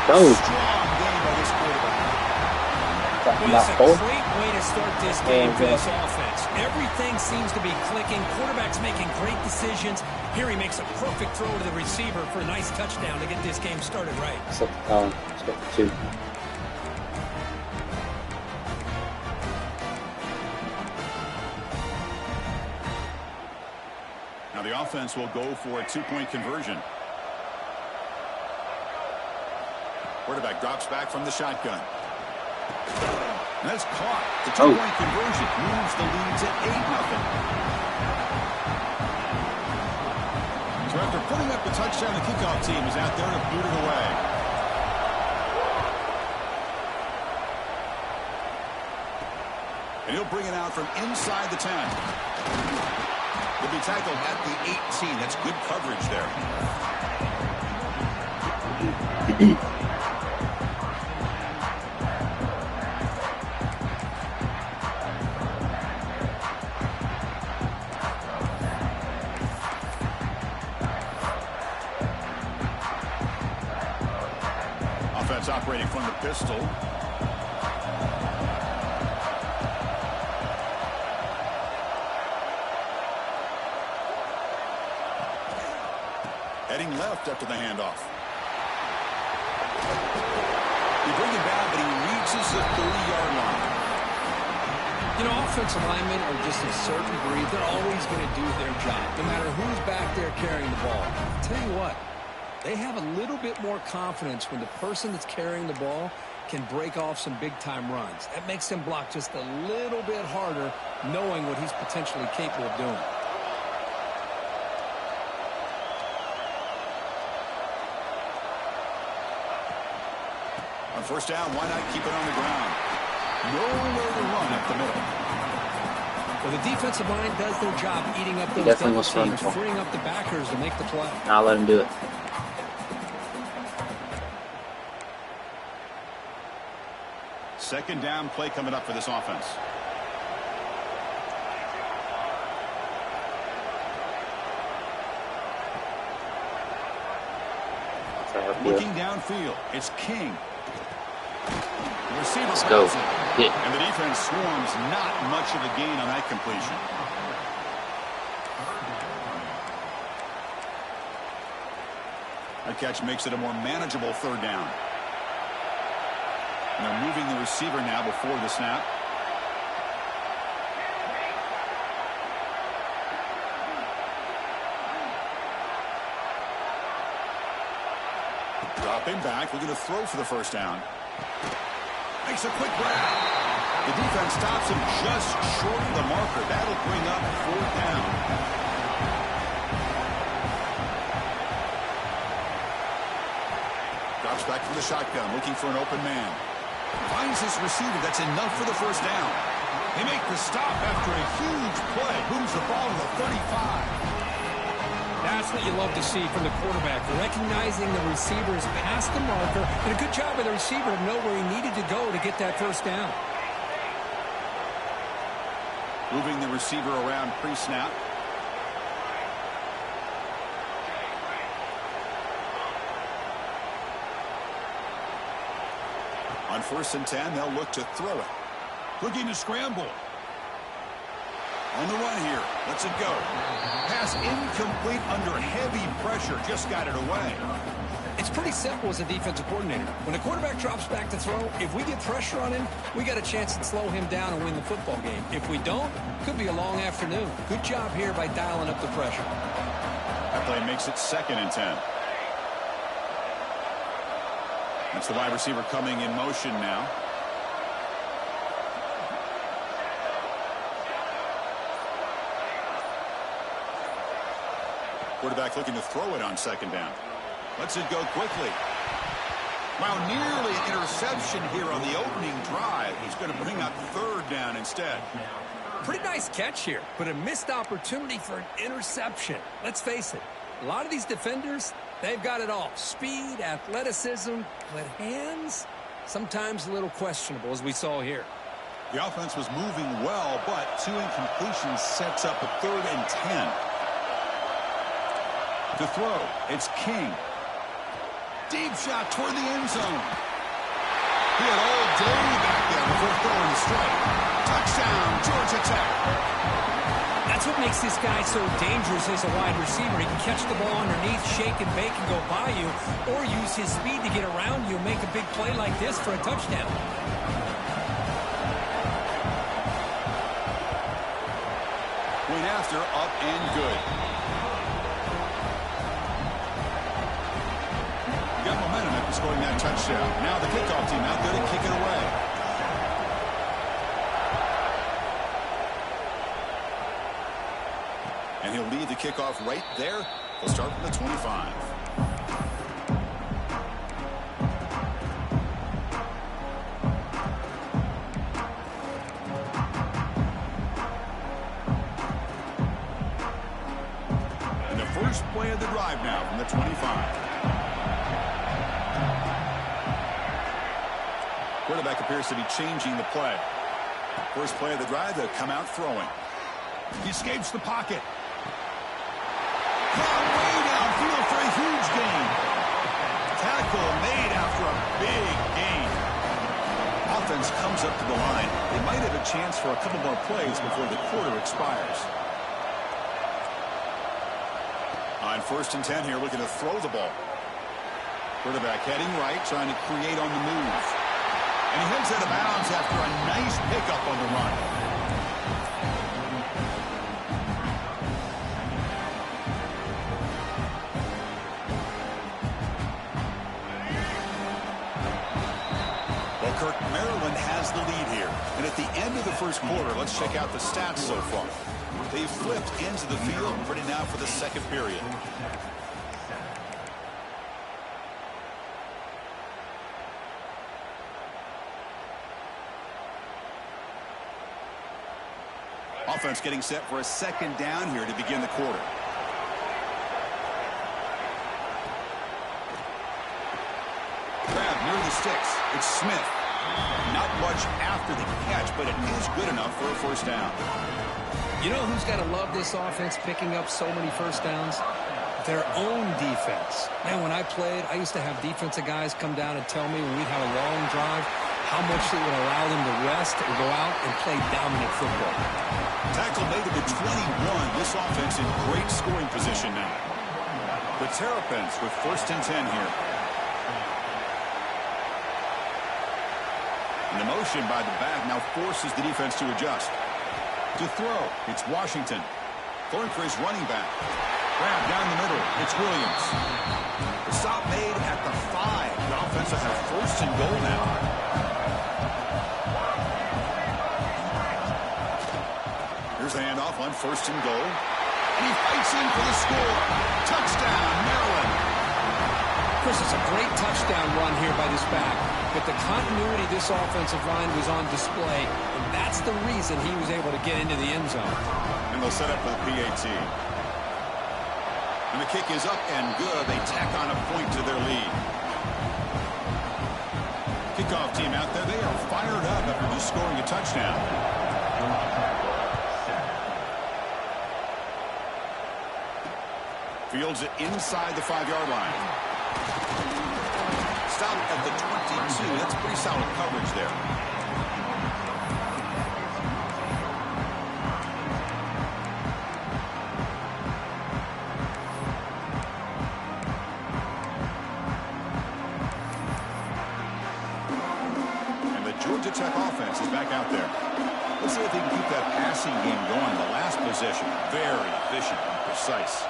Go. Strong game by this quarterback. Well, it's a great way to start this game for this offense. Everything seems to be clicking. Quarterback's making great decisions. Here he makes a perfect throw to the receiver for a nice touchdown to get this game started right. Set the tone. Let's go for 2. Now the offense will go for a 2-point conversion. Quarterback drops back from the shotgun. And that's caught. The 2-point conversion moves the lead to 8-0. So after putting up the touchdown, the kickoff team is out there to boot it away. And he'll bring it out from inside the 10. He'll be tackled at the 18. That's good coverage there. defense operating from the pistol. Heading left after the handoff. They bring him back, but he reaches the 30-yard line. You know, offensive linemen are just a certain breed. They're always going to do their job, no matter who's back there carrying the ball. I'll tell you what, they have a little bit more confidence when the person that's carrying the ball can break off some big-time runs. That makes them block just a little bit harder, knowing what he's potentially capable of doing. On first down, why not keep it on the ground? Nowhere to run up the middle. Well, the defensive line does their job eating up those definitely double wants to run teams, the ball. freeing up the backers to make the play. Now let him do it. Second down play coming up for this offense. Looking downfield, it's King. The receiver Let's go. Yeah. And the defense swarms, not much of a gain on that completion. That catch makes it a more manageable third down. And they're moving the receiver now before the snap. Dropping back, looking to throw for the first down. Makes a quick grab. The defense stops him just short of the marker. That'll bring up fourth down. Drops back from the shotgun, looking for an open man. Finds his receiver. That's enough for the first down. They make the stop after a huge play. Moves the ball to the 35. That's what you love to see from the quarterback, recognizing the receivers past the marker, and a good job by the receiver to know where he needed to go to get that first down. Moving the receiver around pre-snap. On 1st and 10, they'll look to throw it. Looking to scramble. On the run here. Lets it go. Pass incomplete under heavy pressure. Just got it away. It's pretty simple as a defensive coordinator. When a quarterback drops back to throw, if we get pressure on him, we got a chance to slow him down and win the football game. If we don't, could be a long afternoon. Good job here by dialing up the pressure. That play makes it 2nd and 10. That's the wide receiver coming in motion now. Quarterback looking to throw it on 2nd down. Lets it go quickly. Wow, nearly an interception here on the opening drive. He's going to bring up 3rd down instead. Pretty nice catch here, but a missed opportunity for an interception. Let's face it, a lot of these defenders, they've got it all. Speed, athleticism, but hands, sometimes a little questionable, as we saw here. The offense was moving well, but 2 incompletions sets up a 3rd and 10. To throw, it's King. Deep shot toward the end zone. He had all day back there before throwing the strike. Touchdown, Georgia Tech. That's what makes this guy so dangerous as a wide receiver. He can catch the ball underneath, shake and bake and go by you, or use his speed to get around you and make a big play like this for a touchdown. Went after, up and good. Got momentum after scoring that touchdown. Now the kickoff team out there to kick it away. And he'll lead the kickoff right there. He'll start from the 25. And the first play of the drive now from the 25. Quarterback appears to be changing the play. First play of the drive, they'll come out throwing. He escapes the pocket. Caught way downfield for a huge gain. Tackle made after a big gain. Offense comes up to the line. They might have a chance for a couple more plays before the quarter expires. On 1st and 10 here, looking to throw the ball. Quarterback heading right, trying to create on the move. And he heads out of bounds after a nice pickup on the run. Well, Kirk, Maryland has the lead here. And at the end of the first quarter, let's check out the stats so far. They've flipped into the field, ready now for the second period. Offense getting set for a second down here to begin the quarter. Grab near the sticks. It's Smith. Not much after the catch, but it is good enough for a first down. You know who's got to love this offense picking up so many first downs? Their own defense. Man, when I played, I used to have defensive guys come down and tell me when we'd have a long drive how much it would allow them to rest and go out and play dominant football. Tackle made it to 21. This offense in great scoring position now. The Terrapins with 1st and 10 here. And the motion by the back now forces the defense to adjust. To throw, it's Washington. Going for his running back. Grab down the middle, it's Williams. The stop made at the 5. The offense will have 1st and goal now. Here's the handoff on 1st and goal. And he fights in for the score. Touchdown, Maryland. Chris, it's a great touchdown run here by this back. But the continuity of this offensive line was on display, and that's the reason he was able to get into the end zone. And they'll set up for the PAT. And the kick is up and good. They tack on a point to their lead. Kickoff team out there. They are fired up after just scoring a touchdown. Fields it inside the 5-yard line. Stop at the 22. That's pretty solid coverage there. And the Georgia Tech offense is back out there. Let's see if they can keep that passing game going. The last possession, very efficient and precise.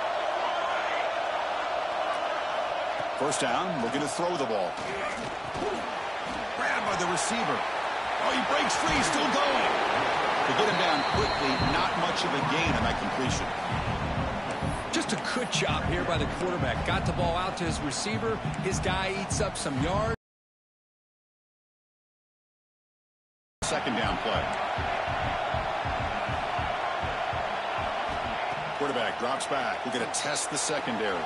First down, looking to throw the ball. Grabbed by the receiver. Oh, he breaks free, still going. To get him down quickly, not much of a gain on that completion. Just a good job here by the quarterback. Got the ball out to his receiver. His guy eats up some yards. Second down play. Quarterback drops back. We're going to test the secondary.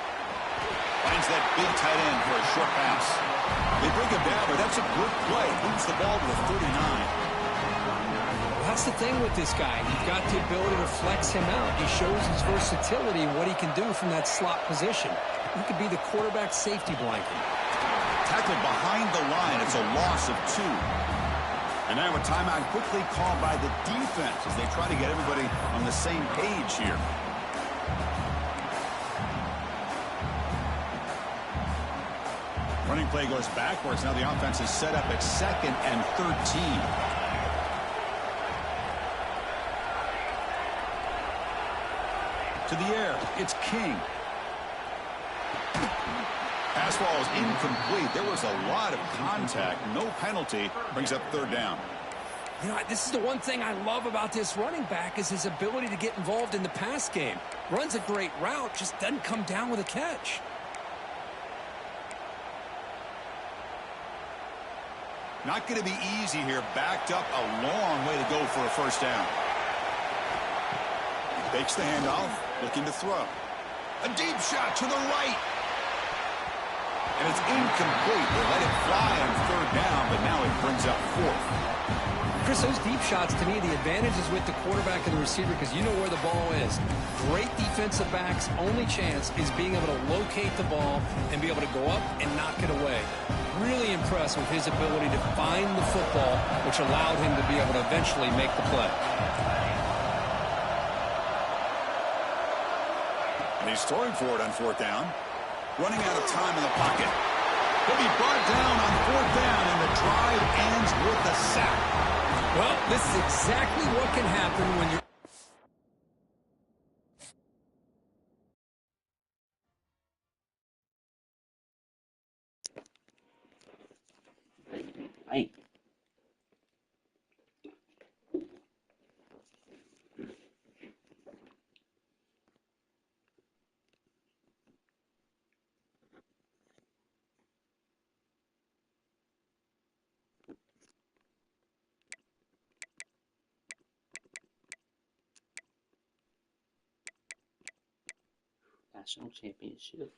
Finds that big tight end for a short pass. They bring him down, but that's a good play. Moves the ball to the 39. Well, that's the thing with this guy. You've got the ability to flex him out. He shows his versatility and what he can do from that slot position. He could be the quarterback safety blanket. Tackled behind the line. It's a loss of 2. And now a timeout quickly called by the defense as they try to get everybody on the same page here. Running play goes backwards. Now the offense is set up at 2nd and 13. To the air, it's King. Pass ball is incomplete. There was a lot of contact. No penalty. Brings up 3rd down. You know, this is the one thing I love about this running back is his ability to get involved in the pass game. Runs a great route, just doesn't come down with a catch. Not going to be easy here. Backed up a long way to go for a first down. Fakes the handoff, looking to throw. A deep shot to the right. And it's incomplete. They let it fly on 3rd down, but now it brings up 4th. Chris, those deep shots, to me, the advantage is with the quarterback and the receiver because you know where the ball is. Great defensive backs' only chance is being able to locate the ball and be able to go up and knock it away. Really impressed with his ability to find the football, which allowed him to be able to eventually make the play. And he's throwing for it on fourth down. Running out of time in the pocket. He'll be brought down on fourth down, and the drive ends with a sack. Well, this is exactly what can happen when you're... Hey. National championship.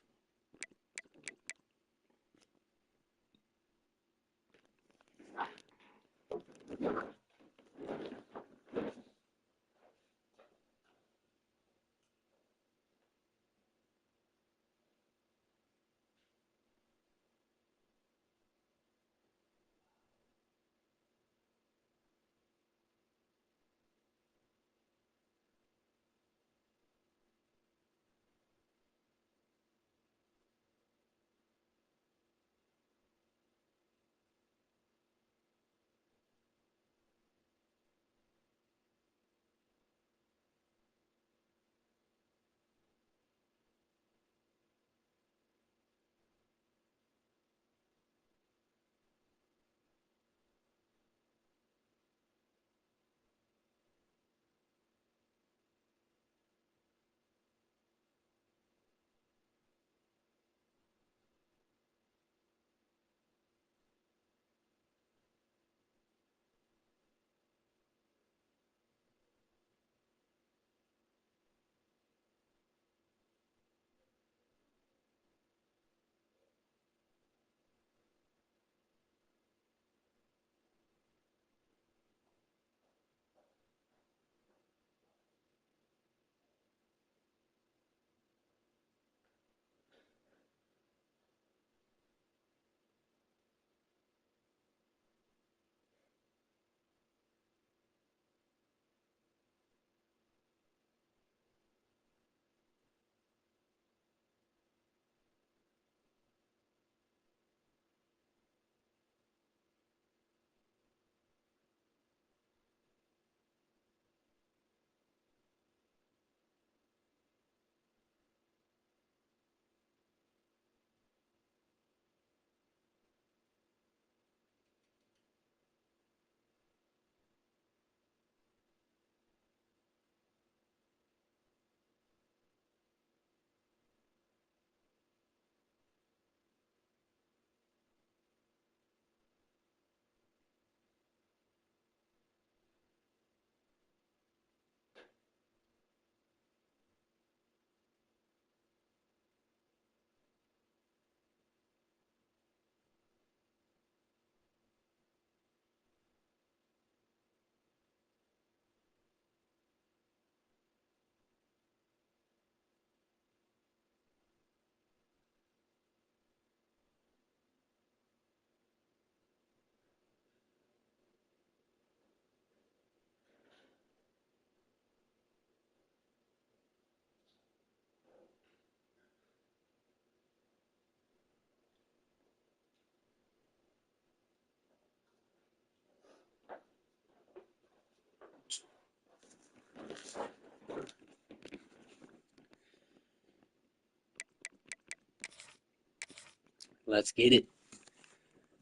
Let's get it.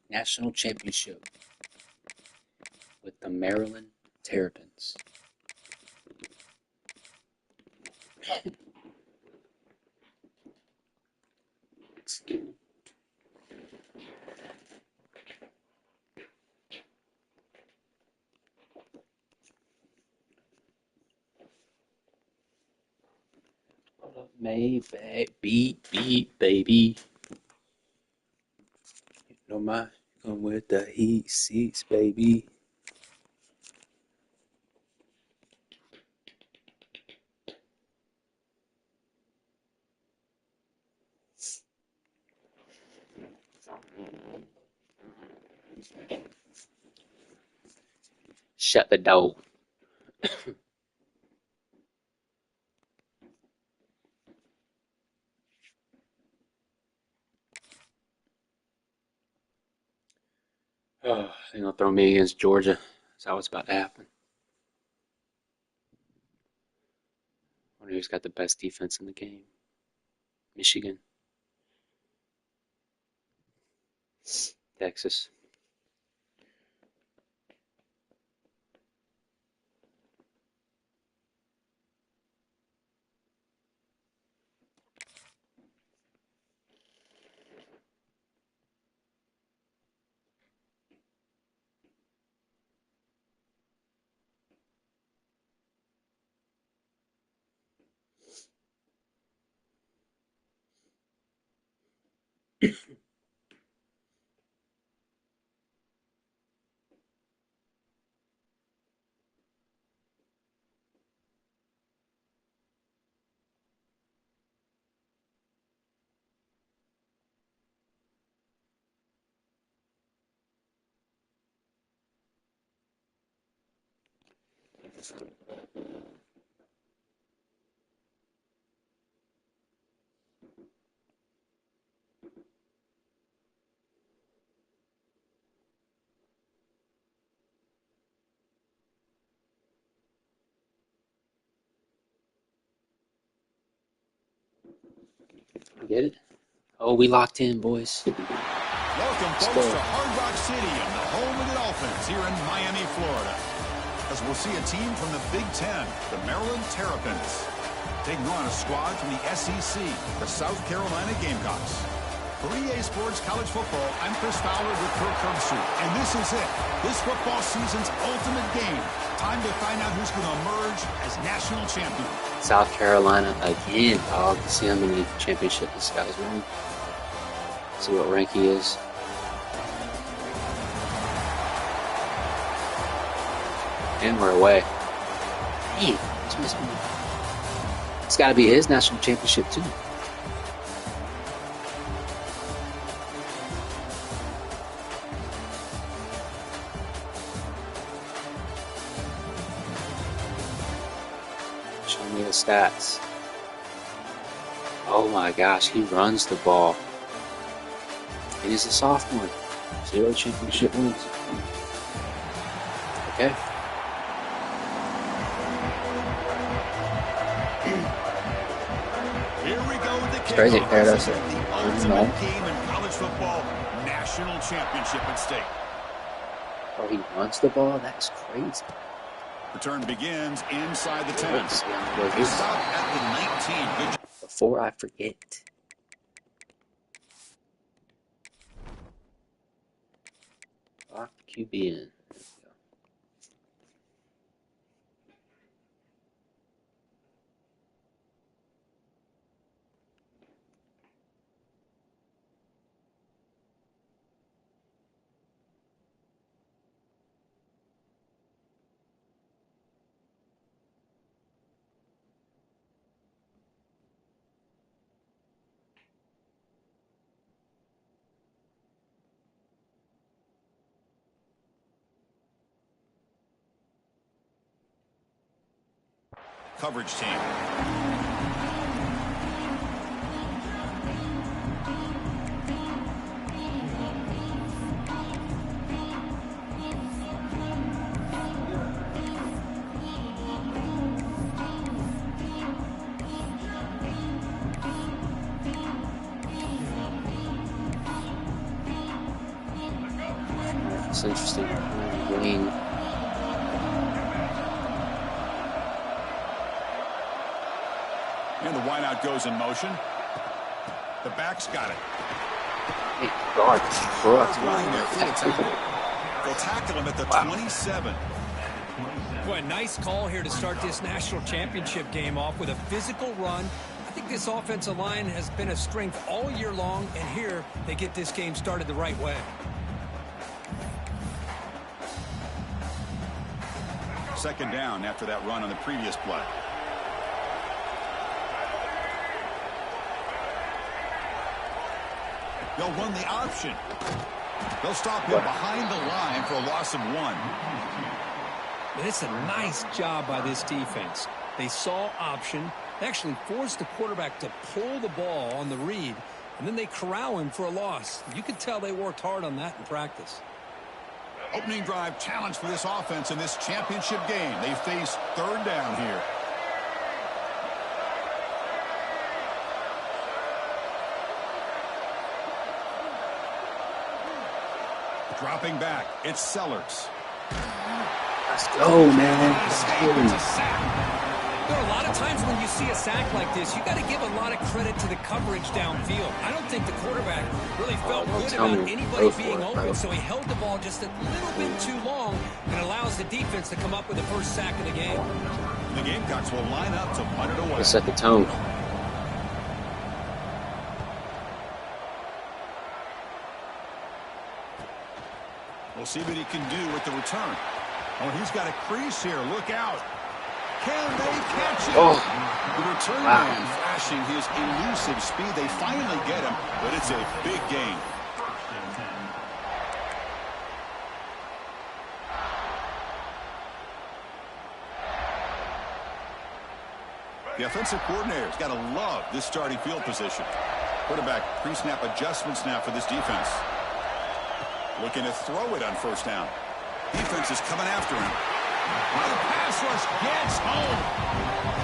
National championship with the Maryland Terrapins. Maybe, beat, baby. You know my come with the heat seats, baby. Shut the door. Oh, they're gonna throw me against Georgia. That's how it's about to happen. I wonder who's got the best defense in the game. Michigan. Texas. Get it? Oh, we locked in, boys. Welcome, folks, to Hard Rock Stadium, the home of the Dolphins here in Miami, Florida. As we'll see a team from the Big Ten, the Maryland Terrapins, taking on a squad from the SEC, the South Carolina Gamecocks. For EA Sports College Football, I'm Chris Fowler with Kirk Herbstreit, and this is it. This football season's ultimate game. Time to find out who's going to emerge as national champion. South Carolina again, dog. See how many championships this guy's won. See what rank he is. And we're away. Hey, it's got to be his national championship too. Show me the stats. Oh my gosh, he runs the ball. And he's a sophomore. 0 championship wins. Okay. Here we go with the It's crazy. Paradise. The ultimate game in college football, national championship at stake. Oh, he runs the ball? That's crazy. Return begins inside the 10. Let's see how it He goes. stopped at the 19. Good. Before I forget. Lock the QB in. Coverage team. It's interesting. Wing. And the wideout goes in motion. The back's got it. Hey, guard. They'll tackle him at the 27. Boy, a nice call here to start this national championship game off with a physical run. I think this offensive line has been a strength all year long, and here they get this game started the right way. Second down after that run on the previous play. They'll run the option. They'll stop him behind the line for a loss of 1. And it's a nice job by this defense. They saw option. They actually forced the quarterback to pull the ball on the read, and then they corral him for a loss. You could tell they worked hard on that in practice. Opening drive challenge for this offense in this championship game. They face 3rd down here. Dropping back, it's Sellers. Let's go, man. Let's go. There are a lot of times when you see a sack like this, you got to give a lot of credit to the coverage downfield. I don't think the quarterback really felt good about anybody being open, so he held the ball just a little bit too long and allows the defense to come up with the first sack of the game. The Gamecocks will line up to punt it away. Let's set the tone. We'll see what he can do with the return. Oh, he's got a crease here. Look out. Can they catch him? Oh. The return man flashing his elusive speed. They finally get him, but it's a big gain. The offensive coordinator's got to love this starting field position. Quarterback pre-snap adjustments now for this defense. Looking to throw it on 1st down. Defense is coming after him. The pass rush gets home.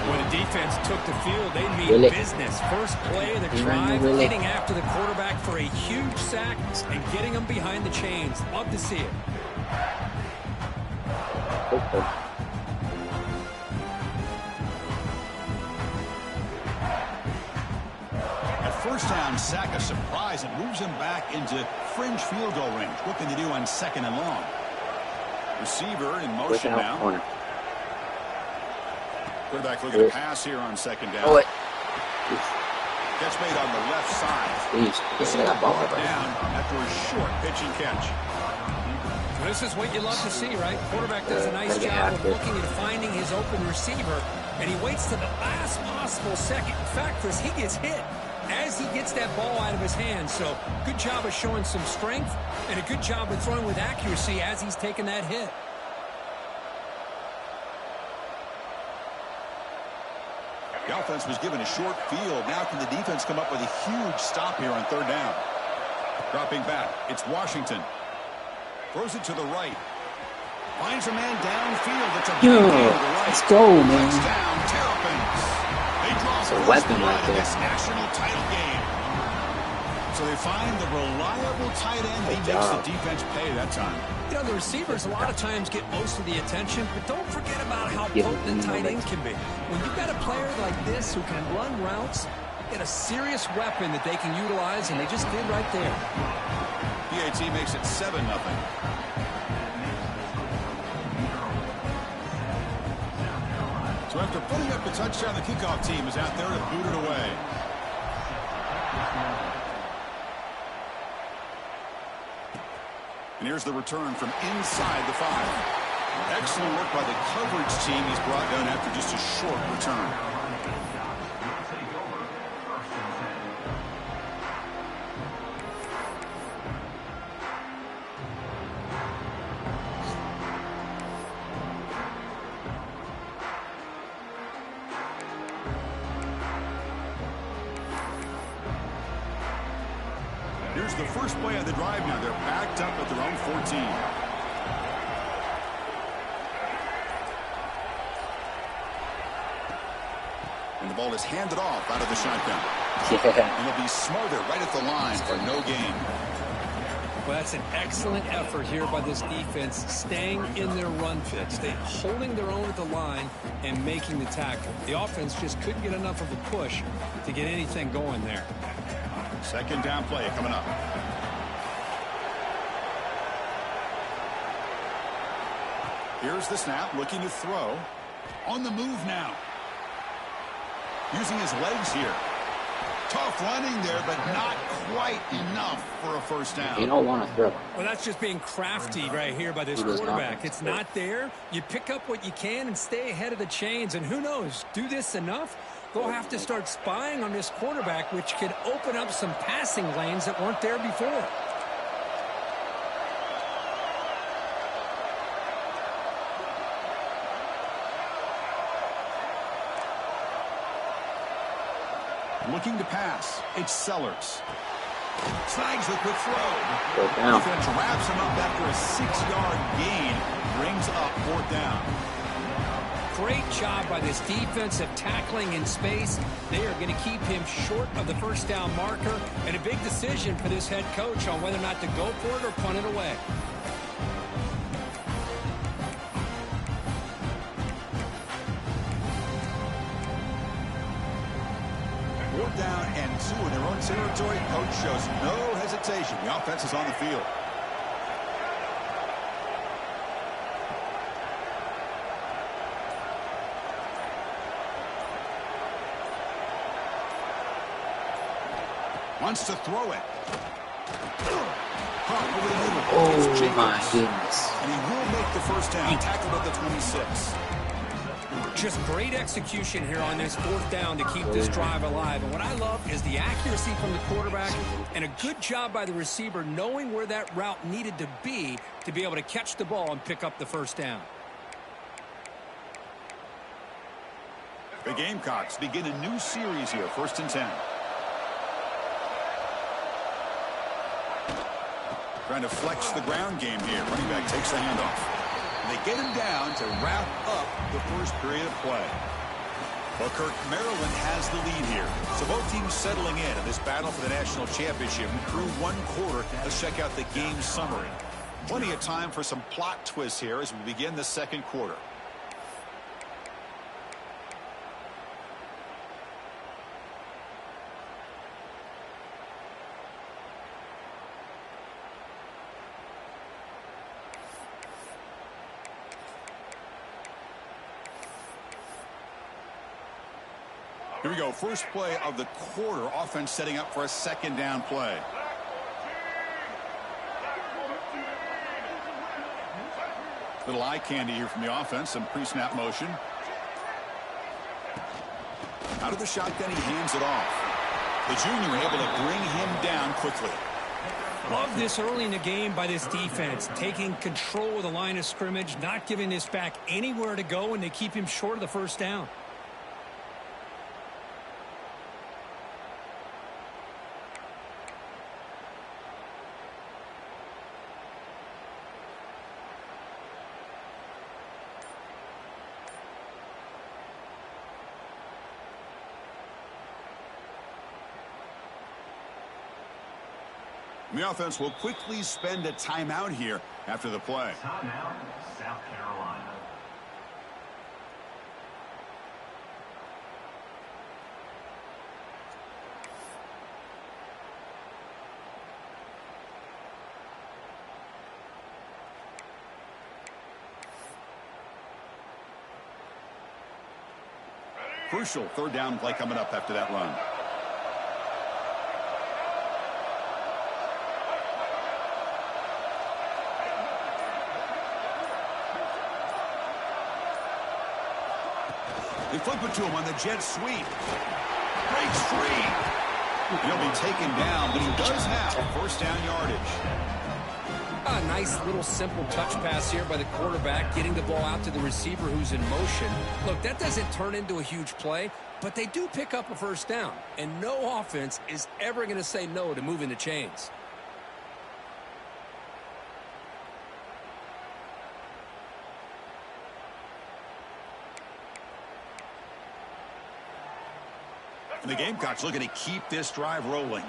When the defense took the field, they mean business. First play of the drive, getting after the quarterback for a huge sack and getting him behind the chains. Love to see it. At 1st down, sack a surprise. It moves him back into fringe field goal range. What can they do on 2nd and long? Receiver in motion now. Corner. Quarterback looking to pass here on 2nd down. Oh, Catch made on the left side. Please. That ball Down after a short pitch and catch. This is what you love to see, right? Quarterback does a nice job of looking and finding his open receiver, and he waits to the last possible second. In fact, Chris, he gets hit as he gets that ball out of his hands. So good job of showing some strength and a good job of throwing with accuracy as he's taking that hit. The offense was given a short field. Now can the defense come up with a huge stop here on 3rd down? Dropping back, it's Washington. Throws it to the right. Finds a man downfield. It's a big gain to the right. Let's go, man. Touchdown, Terrapins. They draw It's a weapon right there. this national title game. So they find the reliable tight end. He makes the defense pay that time. You know, the receivers a lot of times get most of the attention, but don't forget about how potent the tight end can be. When you've got a player like this who can run routes, get a serious weapon that they can utilize, and they just did right there. PAT makes it 7-0. So after putting up the touchdown, the kickoff team is out there to boot it away. And here's the return from inside the 5. Excellent work by the coverage team. He's brought down after just a short return. Here's the first play of the drive now. They're backed up at their own 14. And the ball is handed off out of the shotgun. Yeah. And they'll be smarter right at the line for no gain. Well, that's an excellent effort here by this defense, staying in their run fit, holding their own at the line and making the tackle. The offense just couldn't get enough of a push to get anything going there. Second down play coming up. Here's the snap, looking to throw. On the move now. Using his legs here. Tough running there, but not quite enough for a first down. You don't want to throw. Well, that's just being crafty right here by this quarterback. It's not there. You pick up what you can and stay ahead of the chains. And who knows, do this enough, they'll have to start spying on this quarterback, which could open up some passing lanes that weren't there before. Looking to pass. It's Sellers. Snags the quick throw. Fourth down. Defense wraps him up after a 6-yard gain. Brings up 4th down. Great job by this defensive tackling in space. They are going to keep him short of the first down marker, and a big decision for this head coach on whether or not to go for it or punt it away. 4th down and 2 in their own territory. Coach shows no hesitation. The offense is on the field. Wants to throw it. Over the middle. Oh my goodness. And he will make the first down. Tackled at the 26. Just great execution here on this 4th down to keep this drive alive. And what I love is the accuracy from the quarterback and a good job by the receiver knowing where that route needed to be able to catch the ball and pick up the first down. The Gamecocks begin a new series here. 1st and 10. Trying to flex the ground game here. Running back takes the handoff. They get him down to wrap up the first period of play. Well, Kirk, Maryland has the lead here. So both teams settling in this battle for the national championship. Through 1 quarter, let's check out the game summary. Plenty of time for some plot twists here as we begin the 2nd quarter. Here we go. First play of the quarter. Offense setting up for a 2nd down play. Little eye candy here from the offense. Some pre-snap motion. Out of the shotgun, he hands it off. The junior able to bring him down quickly. Love this early in the game by this defense. Taking control of the line of scrimmage. Not giving this back anywhere to go, and they keep him short of the first down. The offense will quickly spend a timeout here after the play. Timeout, South Carolina. Crucial 3rd down play coming up after that run. They flip it to him on the jet sweep. Breaks free. He'll be taken down, but he does have first down yardage. A nice little simple touch pass here by the quarterback, getting the ball out to the receiver who's in motion. Look, that doesn't turn into a huge play, but they do pick up a first down, and no offense is ever going to say no to moving the chains. And the Gamecocks looking to keep this drive rolling.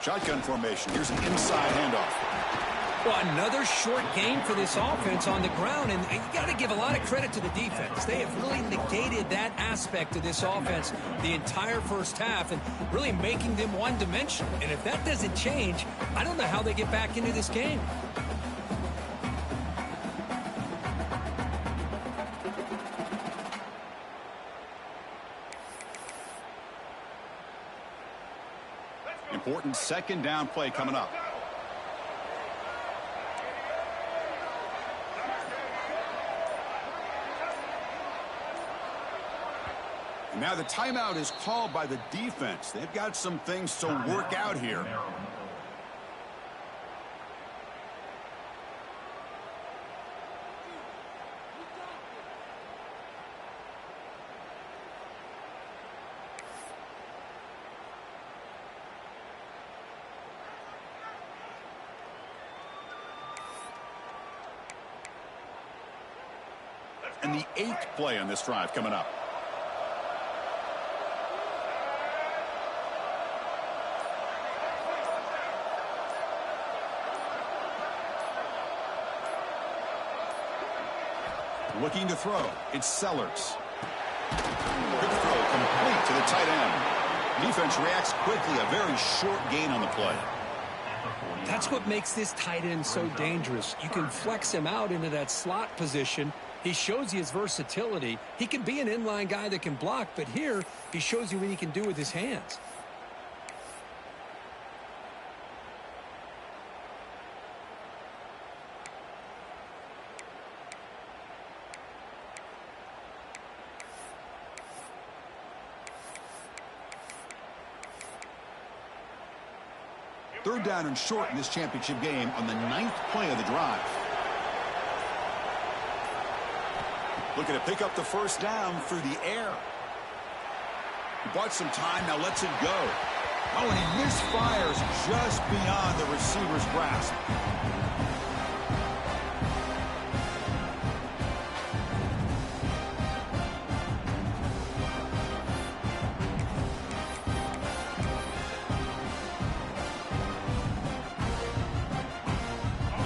Shotgun formation. Here's an inside handoff. Well, another short game for this offense on the ground, and you got to give a lot of credit to the defense. They have really negated that aspect of this offense the entire first half and really making them one-dimensional. And if that doesn't change, I don't know how they get back into this game. Important 2nd down play coming up. And now the timeout is called by the defense. They've got some things to work out here. And the 8th play on this drive coming up. Looking to throw. It's Sellers. Quick throw complete to the tight end. Defense reacts quickly. A very short gain on the play. That's what makes this tight end so dangerous. You can flex him out into that slot position. He shows you his versatility. He can be an inline guy that can block, but here he shows you what he can do with his hands. Third down and short in this championship game on the 9th play of the drive. Looking to pick up the first down through the air. He bought some time, now lets it go. Oh, and he misfires just beyond the receiver's grasp.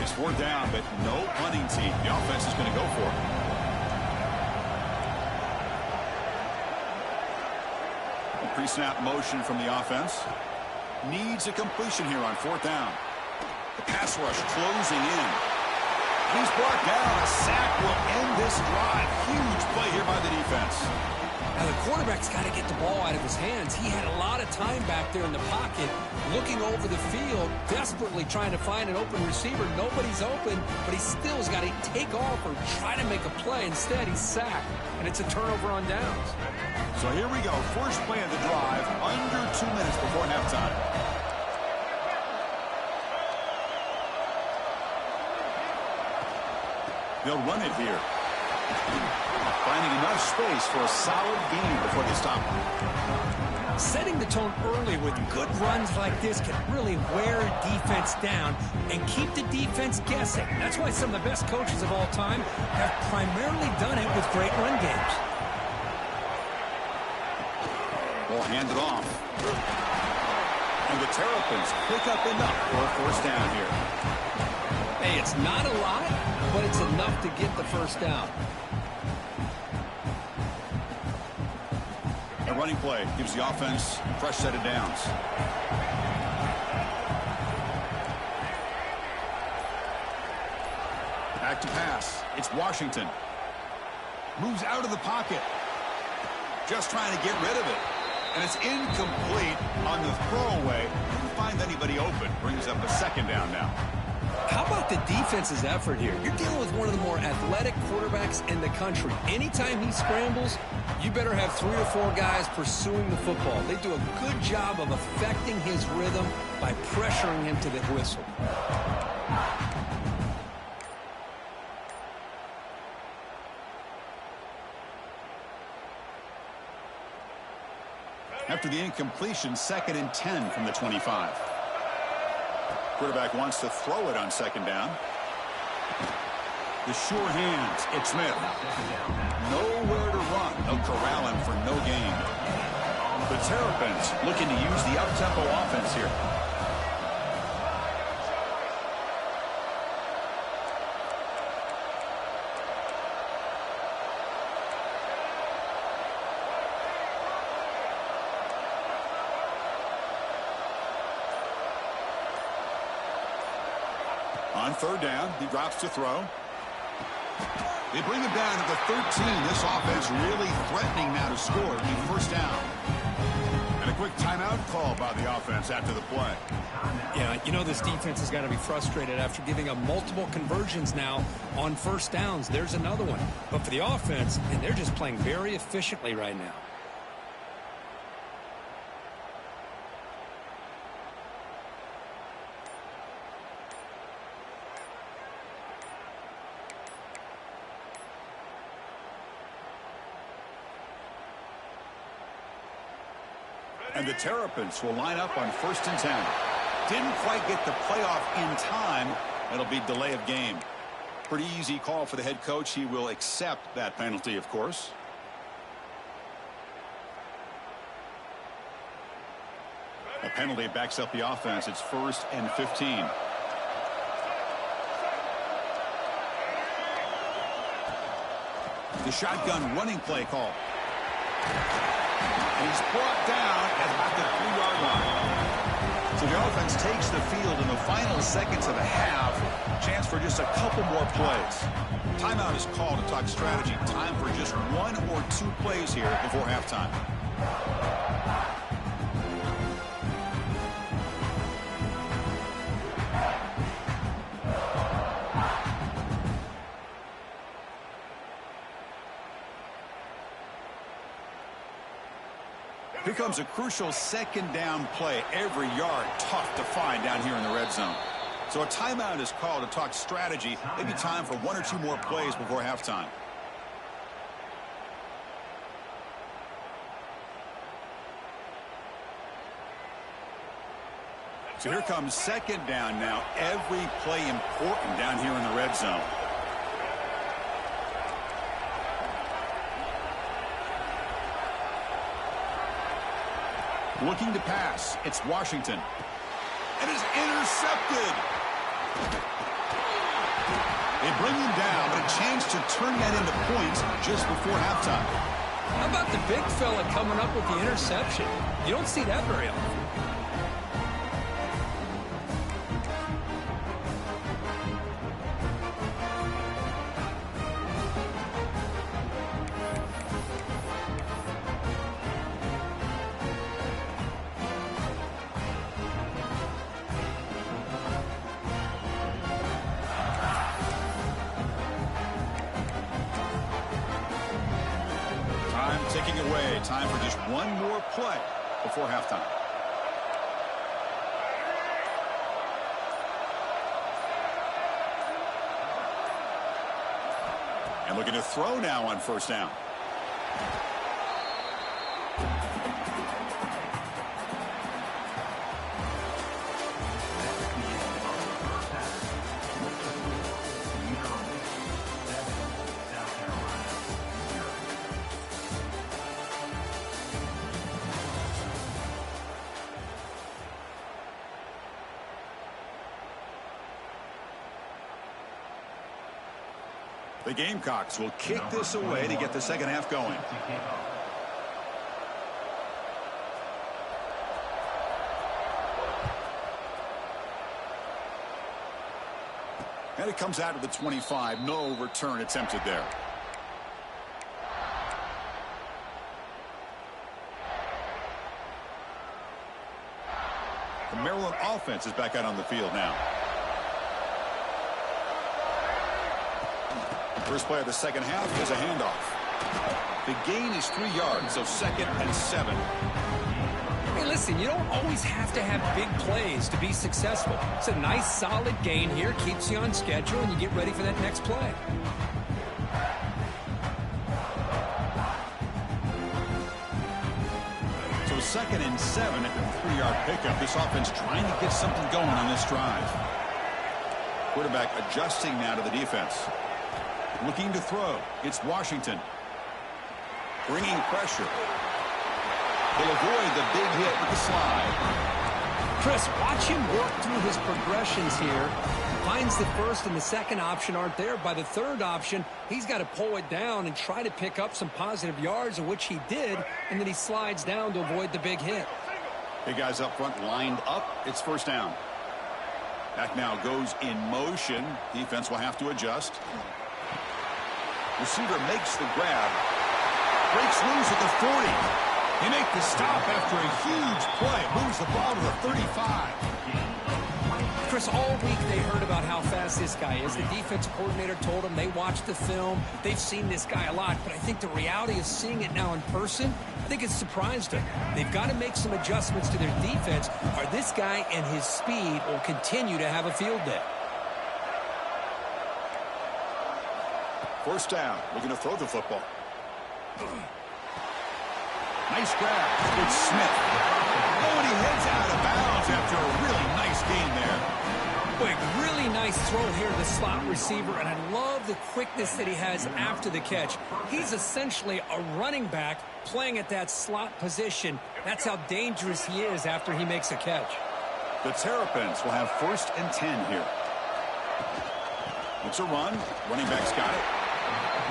It's 4th down, but no punting team. The offense is going to go for it. Pre-snap motion from the offense. Needs a completion here on 4th down. The pass rush closing in. He's brought down. A sack will end this drive. Huge play here by the defense. Now the quarterback's got to get the ball out of his hands. He had a lot of time back there in the pocket, looking over the field, desperately trying to find an open receiver. Nobody's open, but he still's got to take off or try to make a play. Instead, he's sacked, and it's a turnover on downs. So here we go. First play of the drive, under 2 minutes before halftime. They'll run it here. Finding enough space for a solid gain before they stop. Setting the tone early with good runs like this can really wear a defense down and keep the defense guessing. That's why some of the best coaches of all time have primarily done it with great run games. Ball handed off. And the Terrapins pick up enough for a first down here. Hey, it's not a lot, but it's enough to get the first down. A running play gives the offense a fresh set of downs. Back to pass. It's Washington. Moves out of the pocket. Just trying to get rid of it. And it's incomplete on the throwaway. Didn't find anybody open. Brings up a second down now. How about the defense's effort here? You're dealing with one of the more athletic quarterbacks in the country. Anytime he scrambles, you better have 3 or 4 guys pursuing the football. They do a good job of affecting his rhythm by pressuring him to the whistle. After the incompletion, 2nd and 10 from the 25. Quarterback wants to throw it on 2nd down. The sure hands. It's Smith. Nowhere to run. They'll corral him for no gain. The Terrapins looking to use the up-tempo offense here. On 3rd down, he drops to throw. They bring him down at the 13. This offense really threatening now to score. Be first down. And a quick timeout call by the offense after the play. Yeah, you know this defense has got to be frustrated after giving up multiple conversions now on first downs. There's another one. But for the offense, and they're just playing very efficiently right now. And the Terrapins will line up on 1st and 10. Didn't quite get the playoff in time. It'll be delay of game. Pretty easy call for the head coach. He will accept that penalty, of course. A penalty backs up the offense. It's 1st and 15. The shotgun running play call. And he's brought down at about the 3-yard line. So the offense takes the field in the final seconds of the half. Chance for just a couple more plays. Timeout is called to talk strategy. Time for just 1 or 2 plays here before halftime. Here comes a crucial 2nd down play. Every yard tough to find down here in the red zone. So a timeout is called to talk strategy. Maybe time for 1 or 2 more plays before halftime. So here comes 2nd down now. Every play important down here in the red zone. Looking to pass. It's Washington. And is intercepted. They bring him down, but a chance to turn that into points just before halftime. How about the big fella coming up with the interception? You don't see that very often. Ticking away. Time for just 1 more play before halftime. And looking to throw now on 1st down. The Gamecocks will kick this away to get the 2nd half going. And it comes out of the 25. No return attempted there. The Maryland offense is back out on the field now. First play of the 2nd half is a handoff. The gain is 3 yards, so 2nd and 7. Hey, listen, you don't always have to have big plays to be successful. It's a nice, solid gain here. Keeps you on schedule, and you get ready for that next play. So 2nd and 7 at the 3-yard pickup. This offense trying to get something going on this drive. Quarterback adjusting now to the defense. Looking to throw. It's Washington. Bringing pressure. He'll avoid the big hit with the slide. Chris, watch him work through his progressions here. Finds the 1st and the 2nd option aren't there. By the 3rd option, he's got to pull it down and try to pick up some positive yards, of which he did, and then he slides down to avoid the big hit. Big guys up front lined up. It's 1st down. Back now goes in motion. Defense will have to adjust. Receiver makes the grab. Breaks loose at the 40. He makes the stop after a huge play. Moves the ball to the 35. Chris, all week they heard about how fast this guy is. The defense coordinator told them they watched the film. They've seen this guy a lot. But I think the reality of seeing it now in person, I think it's surprised them. They've got to make some adjustments to their defense, or this guy and his speed will continue to have a field day. 1st down. Looking to throw the football. Nice grab. It's Smith. Oh, and he heads out of bounds after a really nice game there. Boy, really nice throw here to the slot receiver, and I love the quickness that he has after the catch. He's essentially a running back playing at that slot position. That's how dangerous he is after he makes a catch. The Terrapins will have 1st and 10 here. It's a run. Running back's got it.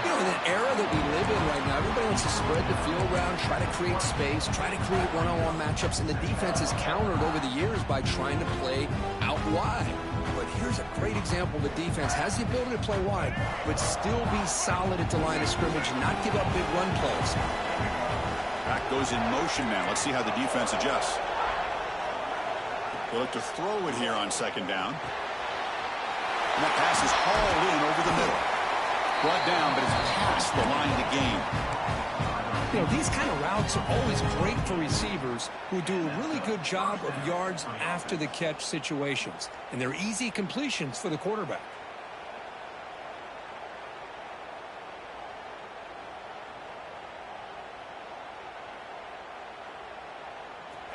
You know, in the era that we live in right now, everybody wants to spread the field around, try to create space, try to create one-on-one matchups, and the defense has countered over the years by trying to play out wide. But here's a great example. The defense has the ability to play wide, but still be solid at the line of scrimmage and not give up big run plays. Back goes in motion now. Let's see how the defense adjusts. They'll look to throw it here on 2nd down. And that pass is hauled in over the middle. Brought down, but it's past the line to gain. You know, these kind of routes are always great for receivers who do a really good job of yards after the catch situations. And they're easy completions for the quarterback.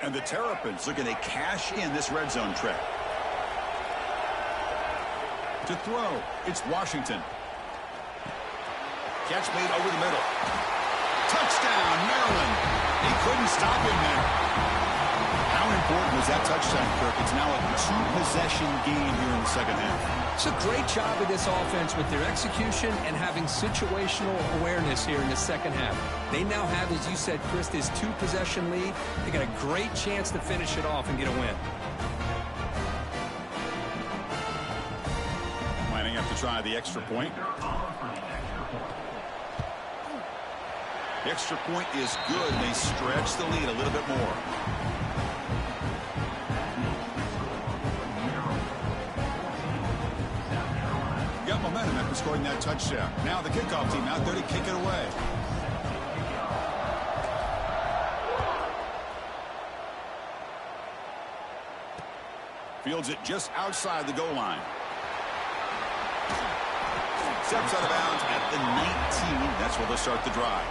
And the Terrapins looking to cash in this red zone trip. To throw, it's Washington. Catch made over the middle. Touchdown, Maryland. He couldn't stop him there. How important was that touchdown, Kirk? It's now a 2-possession game here in the 2nd half. It's a great job of this offense with their execution and having situational awareness here in the 2nd half. They now have, as you said, Chris, this 2-possession lead. They got a great chance to finish it off and get a win. Lining up to try the extra point. The extra point is good. They stretch the lead a little bit more. Got momentum after scoring that touchdown. Now the kickoff team out there to kick it away. Fields it just outside the goal line. Steps out of bounds at the 19. That's where they'll start the drive.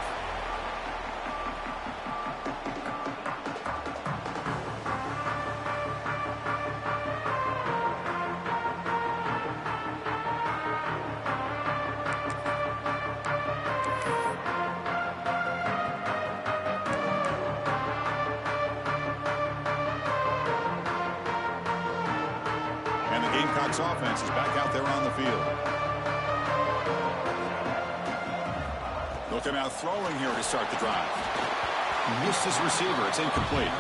And the Gamecocks offense is back out there on the field. They'll come out throwing here to start the drive. Missed his receiver. It's incomplete.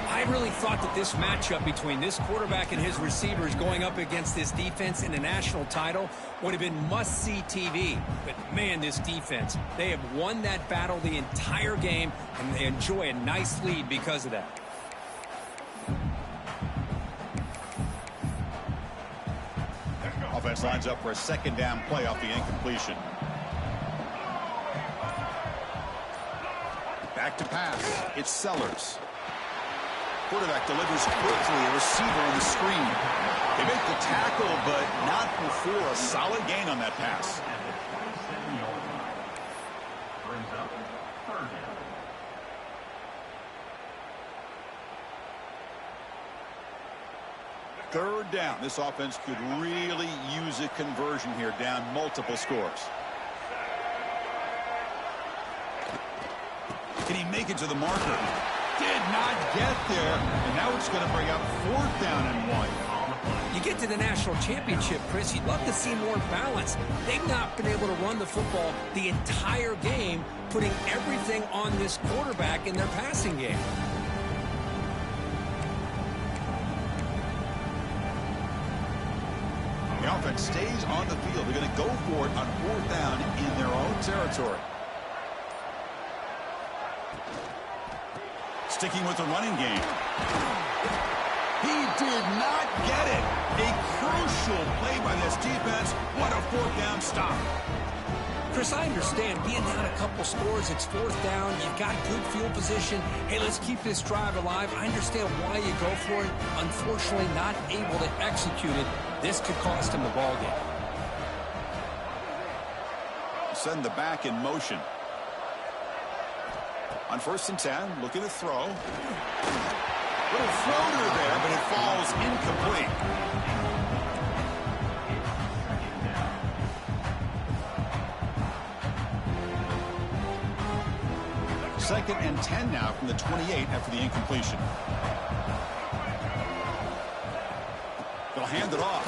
I really thought that this matchup between this quarterback and his receivers going up against this defense in the national title would have been must-see TV. But, man, this defense, they have won that battle the entire game, and they enjoy a nice lead because of that. Offense lines up for a 2nd down play off the incompletion. Back to pass. It's Sellers. Quarterback delivers quickly. A receiver on the screen. They make the tackle, but not before a solid gain on that pass. Brings up 3rd down. Third down. This offense could really use a conversion here, down multiple scores. Can he make it to the marker? Did not get there. And now it's going to bring up 4th down and 1. You get to the national championship, Chris, you'd love to see more balance. They've not been able to run the football the entire game, putting everything on this quarterback in their passing game. The offense stays on the field. They're going to go for it on 4th down in their own territory. Sticking with the running game. He did not get it. A crucial play by this defense. What a 4th down stop. Chris, I understand being down a couple scores, it's 4th down, you've got good field position. Hey, let's keep this drive alive. I understand why you go for it. Unfortunately, not able to execute it. This could cost him the ball game. Send the back in motion. On 1st and 10, looking to throw. Little floater there, but it falls incomplete. 2nd and 10 now from the 28 after the incompletion. They'll hand it off.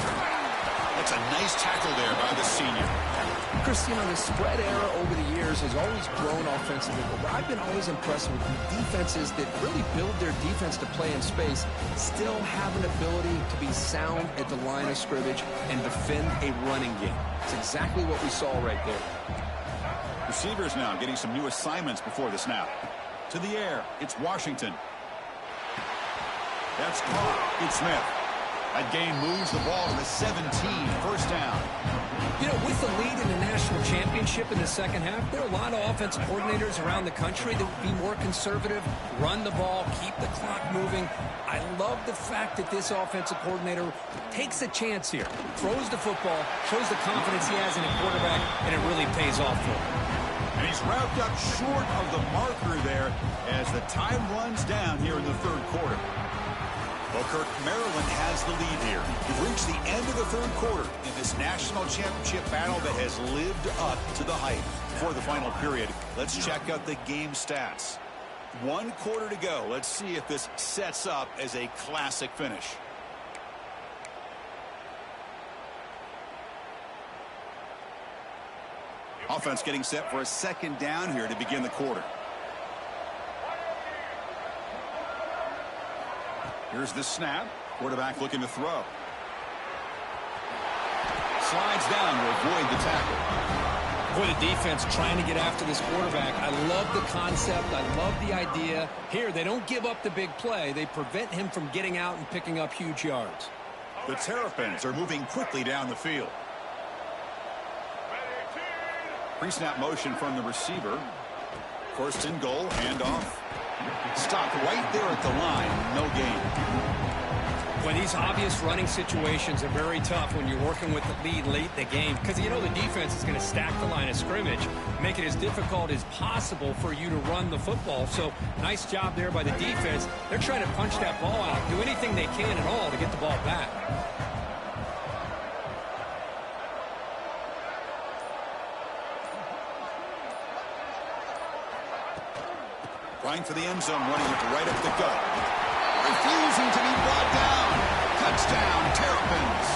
That's a nice tackle there by the senior. Chris, you know, the spread era over the years has always grown offensively, but what I've been always impressed with defenses that really build their defense to play in space still have an ability to be sound at the line of scrimmage and defend a running game. It's exactly what we saw right there. Receivers now getting some new assignments before the snap. To the air, it's Washington. That's caught. Good Smith. That gain moves the ball to the 17, first down. You know, with the lead in the national championship in the second half, there are a lot of offensive coordinators around the country that would be more conservative, run the ball, keep the clock moving. I love the fact that this offensive coordinator takes a chance here, throws the football, shows the confidence he has in a quarterback, and it really pays off for him. And he's wrapped up short of the marker there as the time runs down here in the third quarter. Well, Kirk, Maryland has the lead here. We've reached the end of the third quarter in this national championship battle that has lived up to the hype. For the final period, let's check out the game stats. 1 quarter to go. Let's see if this sets up as a classic finish. Offense getting set for a 2nd down here to begin the quarter. Here's the snap. Quarterback looking to throw. Slides down to avoid the tackle. Boy, the defense trying to get after this quarterback. I love the concept. I love the idea. Here, they don't give up the big play. They prevent him from getting out and picking up huge yards. The Terrapins are moving quickly down the field. Pre-snap motion from the receiver. 1st and goal, handoff. Stopped right there at the line. No gain. Well, these obvious running situations are very tough when you're working with the lead late in the game because, you know, the defense is going to stack the line of scrimmage, make it as difficult as possible for you to run the football. So, nice job there by the defense. They're trying to punch that ball out, do anything they can at all to get the ball back. Trying for the end zone, running it right up the gut. Refusing to be brought down. Touchdown, Terrapins.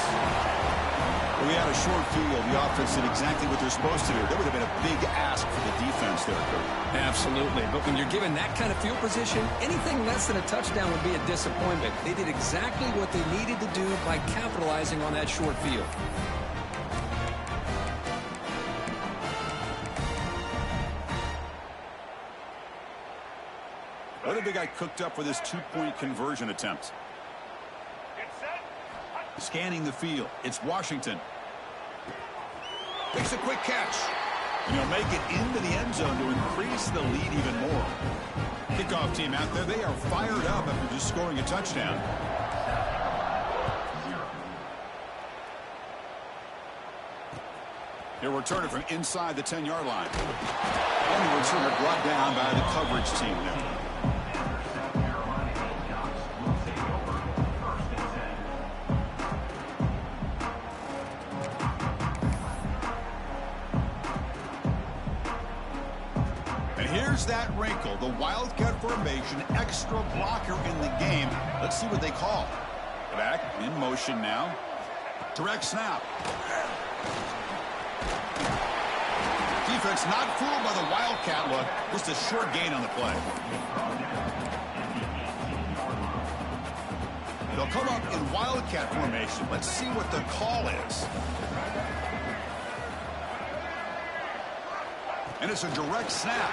We had a short field. The offense did exactly what they're supposed to do. That would have been a big ask for the defense there, Kurt. Absolutely. But when you're given that kind of field position, anything less than a touchdown would be a disappointment. They did exactly what they needed to do by capitalizing on that short field. What a big guy cooked up with his 2-point conversion attempt. Scanning the field. It's Washington. Makes a quick catch. And he'll make it into the end zone to increase the lead even more. Kickoff team out there. They are fired up after just scoring a touchdown. He'll return it from inside the 10-yard line. And the returner brought down by the coverage team there. Here's that wrinkle, the Wildcat formation, extra blocker in the game. Let's see what they call. Back in motion now. Direct snap. Defense not fooled by the Wildcat look. Just a short gain on the play. They'll come up in Wildcat formation. Let's see what the call is. And it's a direct snap.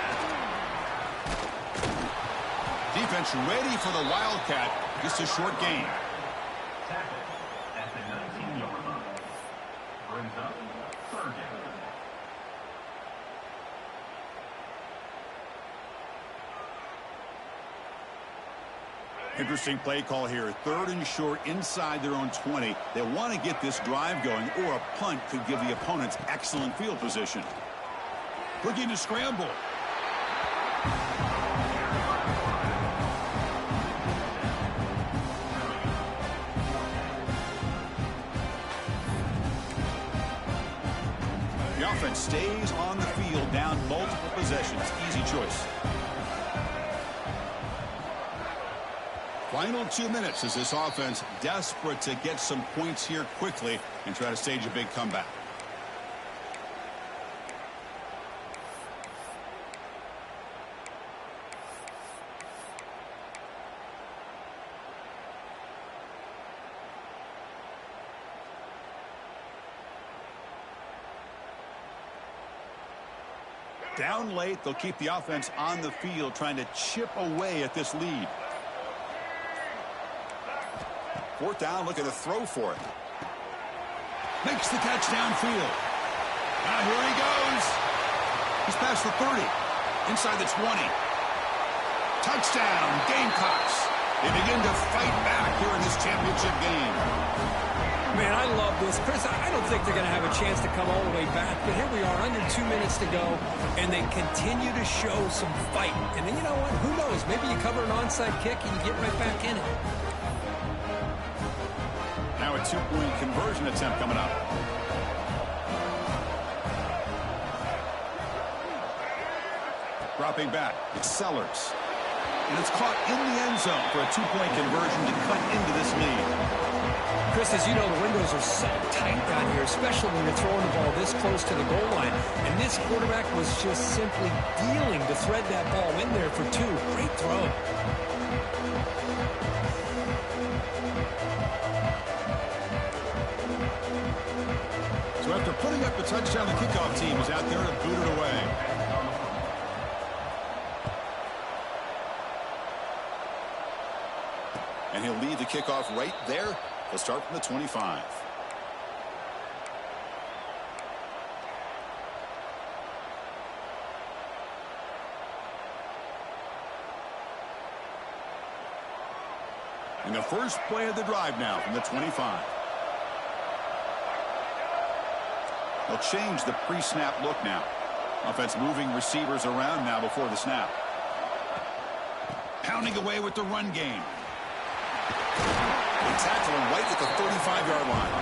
Defense ready for the Wildcat. Just a short gain. Tackle at the 19-yard line. Brings up 3rd down. Interesting play call here. 3rd and short inside their own 20. They want to get this drive going, or a punt could give the opponents excellent field position. Looking to scramble. The offense stays on the field down multiple possessions. Easy choice. Final 2 minutes as this offense desperate to get some points here quickly and try to stage a big comeback. Down late, they'll keep the offense on the field trying to chip away at this lead. 4th down, looking to throw for it. Makes the catch downfield. Now here he goes. He's past the 30. Inside the 20. Touchdown, Gamecocks. They begin to fight back here in this championship game. Man, I love this. Chris, I don't think they're going to have a chance to come all the way back, but here we are, under 2 minutes to go, and they continue to show some fight. And then, you know what? Who knows? Maybe you cover an onside kick and you get right back in it. Now a 2-point conversion attempt coming up. Dropping back, it's Sellers. And it's caught in the end zone for a 2-point conversion to cut into this lead. Chris, as you know, the windows are so tight down here, especially when you're throwing the ball this close to the goal line. And this quarterback was just simply dealing to thread that ball in there for 2. Great throw. So after putting up the touchdown, the kickoff team is out there to boot it away. And he'll lead the kickoff right there. They'll start from the 25. And the first play of the drive now from the 25. They'll change the pre-snap look now. Offense moving receivers around now before the snap. Pounding away with the run game. They tackle him right at the 35-yard line.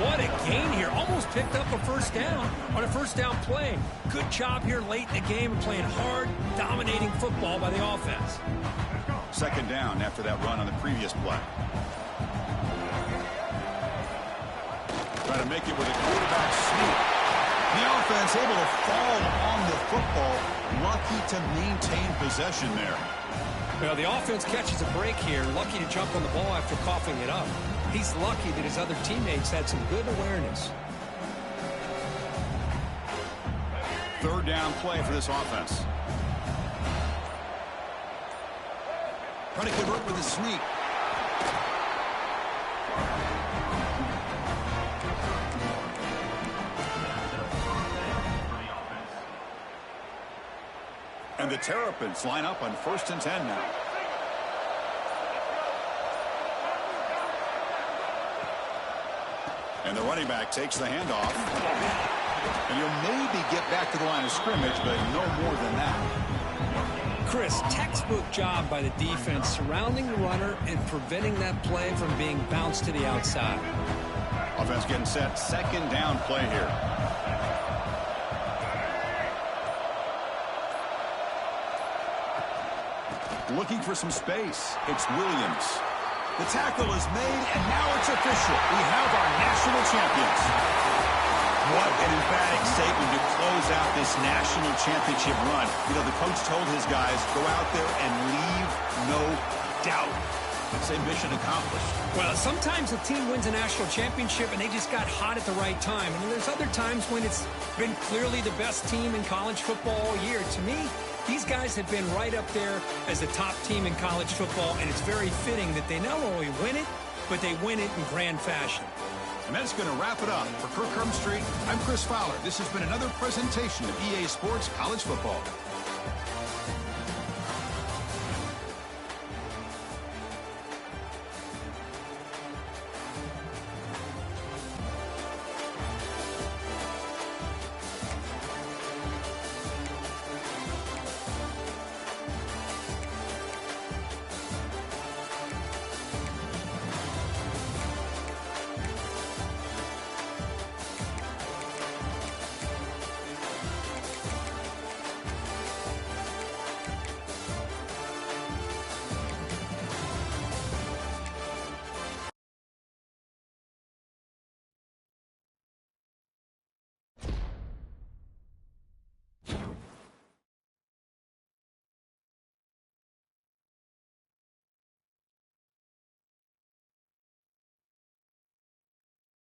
What a gain here. Almost picked up a first down on a first down play. Good job here late in the game of playing hard, dominating football by the offense. 2nd down after that run on the previous play. Try to make it with a quarterback sneak. The offense able to fall on the football. Lucky to maintain possession there. Well, the offense catches a break here. Lucky to jump on the ball after coughing it up. He's lucky that his other teammates had some good awareness. 3rd down play for this offense. Trying to convert with a sneak. And the Terrapins line up on 1st and 10 now. And the running back takes the handoff. And he'll maybe get back to the line of scrimmage, but no more than that. Chris, textbook job by the defense surrounding the runner and preventing that play from being bounced to the outside. Offense getting set. 2nd down play here. Looking for some space. It's Williams. The tackle is made, and now it's official. We have our national champions. What an emphatic statement to close out this national championship run. You know, the coach told his guys, go out there and leave no doubt. Say mission accomplished. Well, sometimes a team wins a national championship and they just got hot at the right time. And there's other times when it's been clearly the best team in college football all year. To me, these guys have been right up there as the top team in college football, and it's very fitting that they not only win it, but they win it in grand fashion. And that's going to wrap it up. For Kirk Street, I'm Chris Fowler. This has been another presentation of EA Sports College Football.